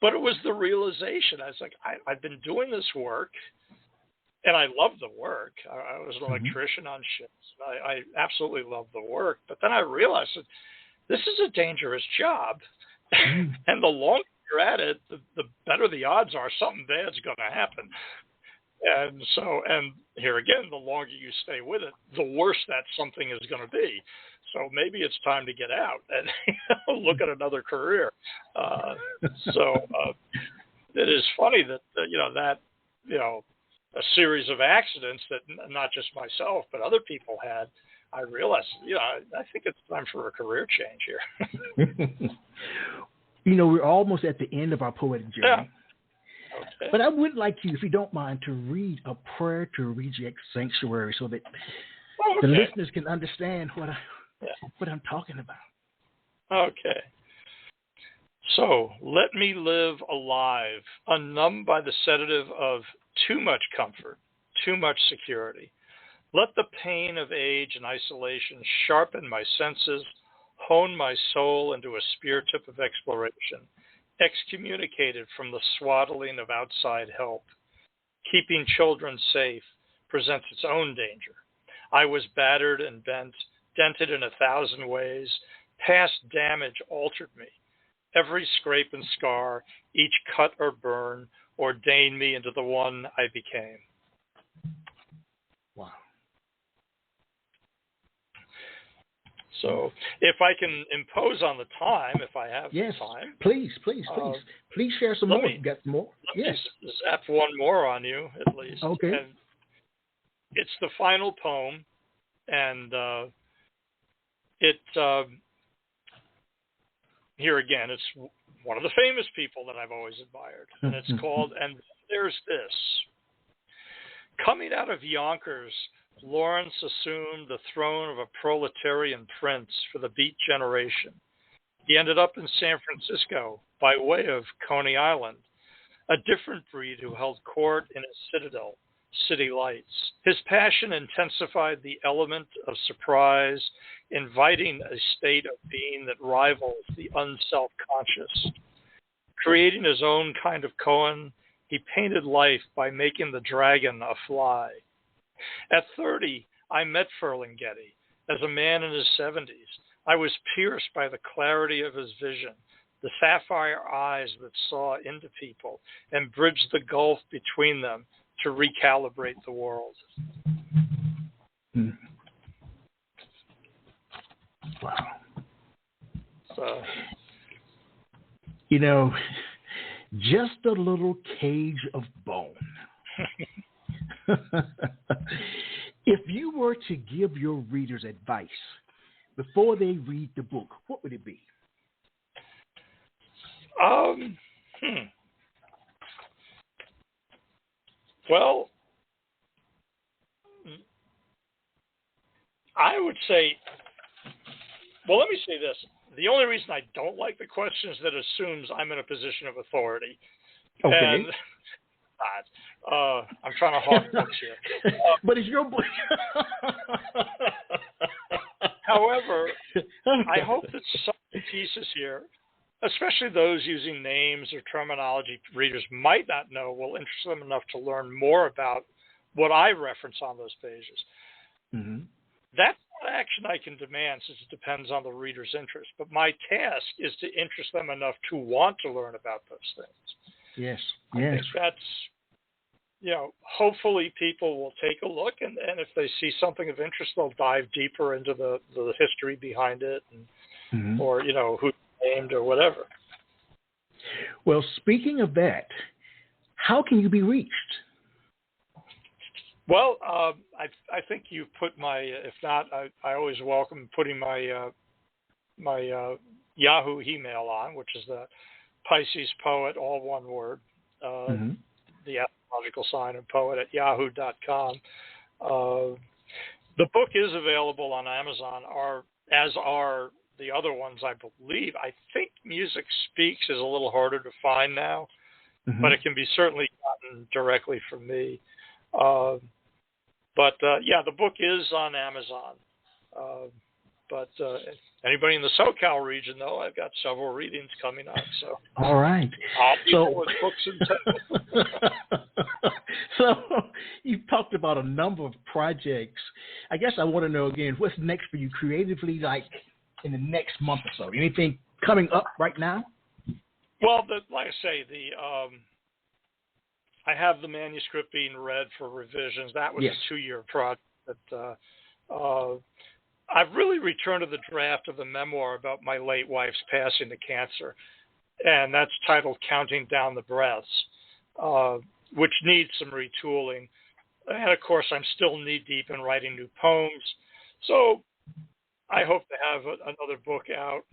But it was the realization. I was like, I've been doing this work, and I love the work. I was an electrician on ships. I absolutely love the work. But then I realized that this is a dangerous job, and the longer you're at it, the better the odds are something bad's going to happen. And so, and here again, the longer you stay with it, the worse that something is going to be. So maybe it's time to get out and look at another career. It is funny that a series of accidents that not just myself but other people had. I realized, I think it's time for a career change here. We're almost at the end of our poetic journey. Yeah. Okay. But I would like you, if you don't mind, to read A Prayer to Reject Sanctuary so that the listeners can understand what I'm talking about. Okay. So let me live alive, unnumbed by the sedative of too much comfort, too much security. Let the pain of age and isolation sharpen my senses, hone my soul into a spear tip of exploration, excommunicated from the swaddling of outside help. Keeping children safe presents its own danger. I was battered and bent, dented in 1,000 ways. Past damage altered me. Every scrape and scar, each cut or burn, ordained me into the one I became. Wow. So if I can impose on the time, if I have Yes, time. please. Please share some more. You got more? Let me zap one more on you, at least. Okay. And it's the final poem, and here again, it's one of the famous people that I've always admired, and it's called And There's This. Coming out of Yonkers, Lawrence assumed the throne of a proletarian prince for the Beat generation. He ended up in San Francisco by way of Coney Island, a different breed who held court in his citadel, City Lights. His passion intensified the element of surprise, inviting a state of being that rivals the unself-conscious. Creating his own kind of koan, he painted life by making the dragon a fly. At 30, I met Ferlinghetti. As a man in his 70s, I was pierced by the clarity of his vision, the sapphire eyes that saw into people and bridged the gulf between them to recalibrate the world. Wow. So, just a little cage of bone. If you were to give your readers advice before they read the book, what would it be? Well, I would say, let me say this. The only reason I don't like the question is that it assumes I'm in a position of authority. Okay. And I'm trying to hawk books here. But it's your book. However, I hope that some pieces here, especially those using names or terminology readers might not know, will interest them enough to learn more about what I reference on those pages. Mm-hmm. That's not action I can demand, since it depends on the reader's interest. But my task is to interest them enough to want to learn about those things. Yes. I think that's, hopefully people will take a look, and if they see something of interest, they'll dive deeper into the history behind it, and, or, who named or whatever. Well, speaking of that, how can you be reached? Well, I think you put if not, I always welcome putting my Yahoo email on, which is the Pisces Poet, all one word, the astrological sign of poet at yahoo.com. The book is available on Amazon, as are the other ones, I believe. I think Music Speaks is a little harder to find now, but it can be certainly gotten directly from me. But the book is on Amazon. But anybody in the SoCal region, though, I've got several readings coming up. So all right. I'll be there with books and So you talked about a number of projects. I guess I want to know again, what's next for you creatively, like in the next month or so? Anything coming up right now? Well, like I say, I have the manuscript being read for revisions. That was a 2-year project. I've really returned to the draft of the memoir about my late wife's passing to cancer, and that's titled Counting Down the Breaths, which needs some retooling. And, of course, I'm still knee-deep in writing new poems, so I hope to have another book out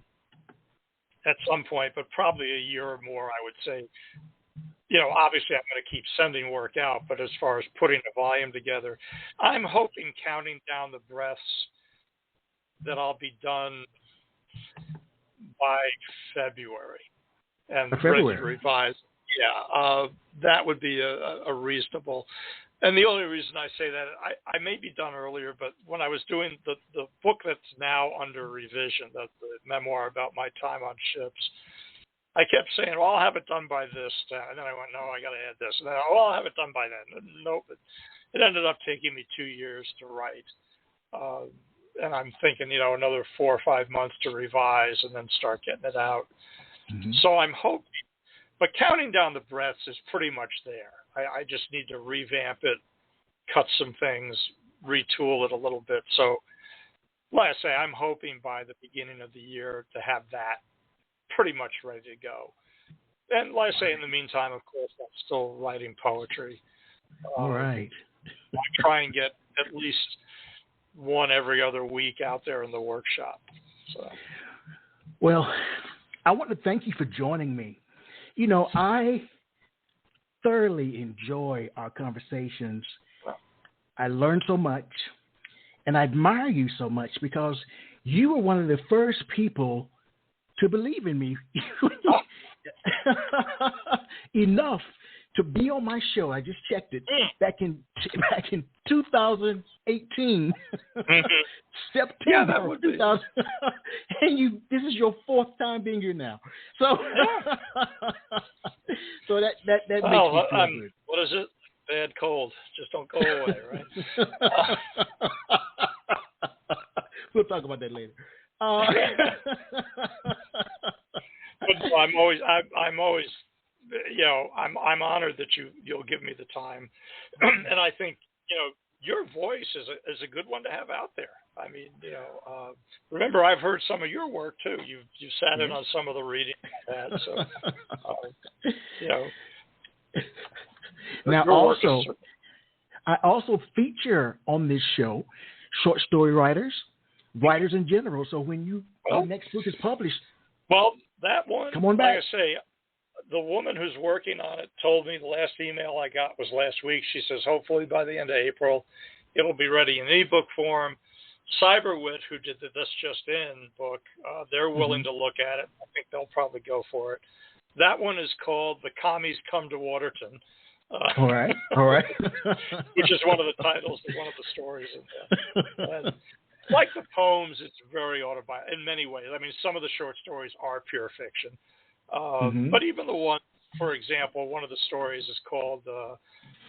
at some point, but probably a year or more, I would say. Obviously I'm going to keep sending work out, but as far as putting a volume together, I'm hoping Counting Down the Breaths that I'll be done by February. and ready to revise. Yeah, that would be a reasonable. And the only reason I say that, I may be done earlier, but when I was doing the book that's now under revision, the memoir about my time on ships, I kept saying, well, I'll have it done by this time. And then I went, no, I got to add this. And then, well, I'll have it done by then. Nope. It ended up taking me 2 years to write. And I'm thinking, another 4 or 5 months to revise and then start getting it out. Mm-hmm. So I'm hoping. But counting down the breaths is pretty much there. I just need to revamp it, cut some things, retool it a little bit. So, like I say, I'm hoping by the beginning of the year to have that pretty much ready to go. And like I say, in the meantime, of course, I'm still writing poetry. All right. I try and get at least one every other week out there in the workshop. So. Well, I want to thank you for joining me. I thoroughly enjoy our conversations. I learn so much, and I admire you so much because you were one of the first people to believe in me enough to be on my show. I just checked it back in 2018, September 2000, and this is your 4th time being here now. So, so that makes me feel good. What is it? Bad cold. Just don't go away, right? We'll talk about that later. But I'm always, I'm honored that you'll give me the time, and I think your voice is a good one to have out there. I mean, remember I've heard some of your work too. You sat in on some of the reading I've had, so Now I also feature on this show short story writers in general. So when your next book is published, that one, come on back. Like I say, the woman who's working on it told me the last email I got was last week. She says, hopefully by the end of April, it'll be ready in ebook form. Cyberwit, who did the This Just In book, they're willing to look at it. I think they'll probably go for it. That one is called The Commies Come to Waterton. All right. Which is one of the titles of one of the stories in there. And like the poems, it's very autobiographical in many ways. I mean, some of the short stories are pure fiction. But even the one, for example, one of the stories is called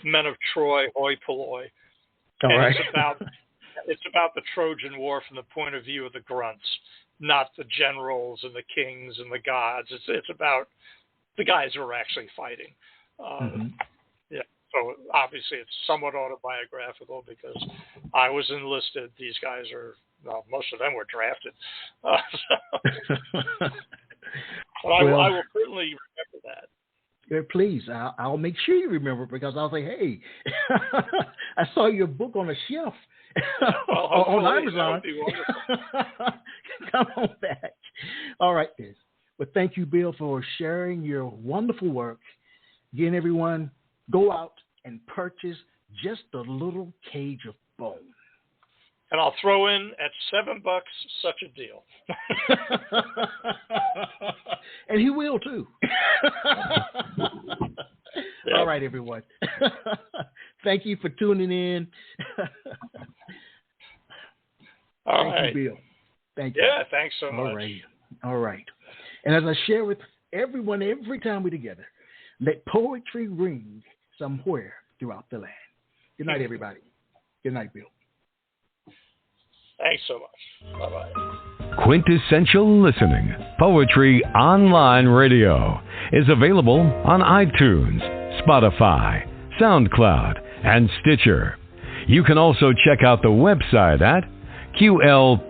Men of Troy, Hoi Polloi. Right. It's about the Trojan War from the point of view of the grunts, not the generals and the kings and the gods. It's about the guys who are actually fighting. Yeah. So obviously it's somewhat autobiographical because I was enlisted. These guys most of them were drafted. But I will certainly remember that. Yeah, please, I'll make sure you remember because I'll say, hey, I saw your book on a shelf on Amazon. Come on back. All right, then. Well, thank you, Bill, for sharing your wonderful work. Again, everyone, go out and purchase Just a Little Cage of Bone. And I'll throw in at $7, such a deal. And he will too. Yeah. All right, everyone. Thank you for tuning in. Thank you, Bill. Thank you. Yeah, thanks so much. All right. And as I share with everyone every time we're together, let poetry ring somewhere throughout the land. Good night, everybody. Good night, Bill. Thanks so much. Bye-bye. Quintessential Listening, Poetry Online Radio, is available on iTunes, Spotify, SoundCloud, and Stitcher. You can also check out the website at qlpor.com.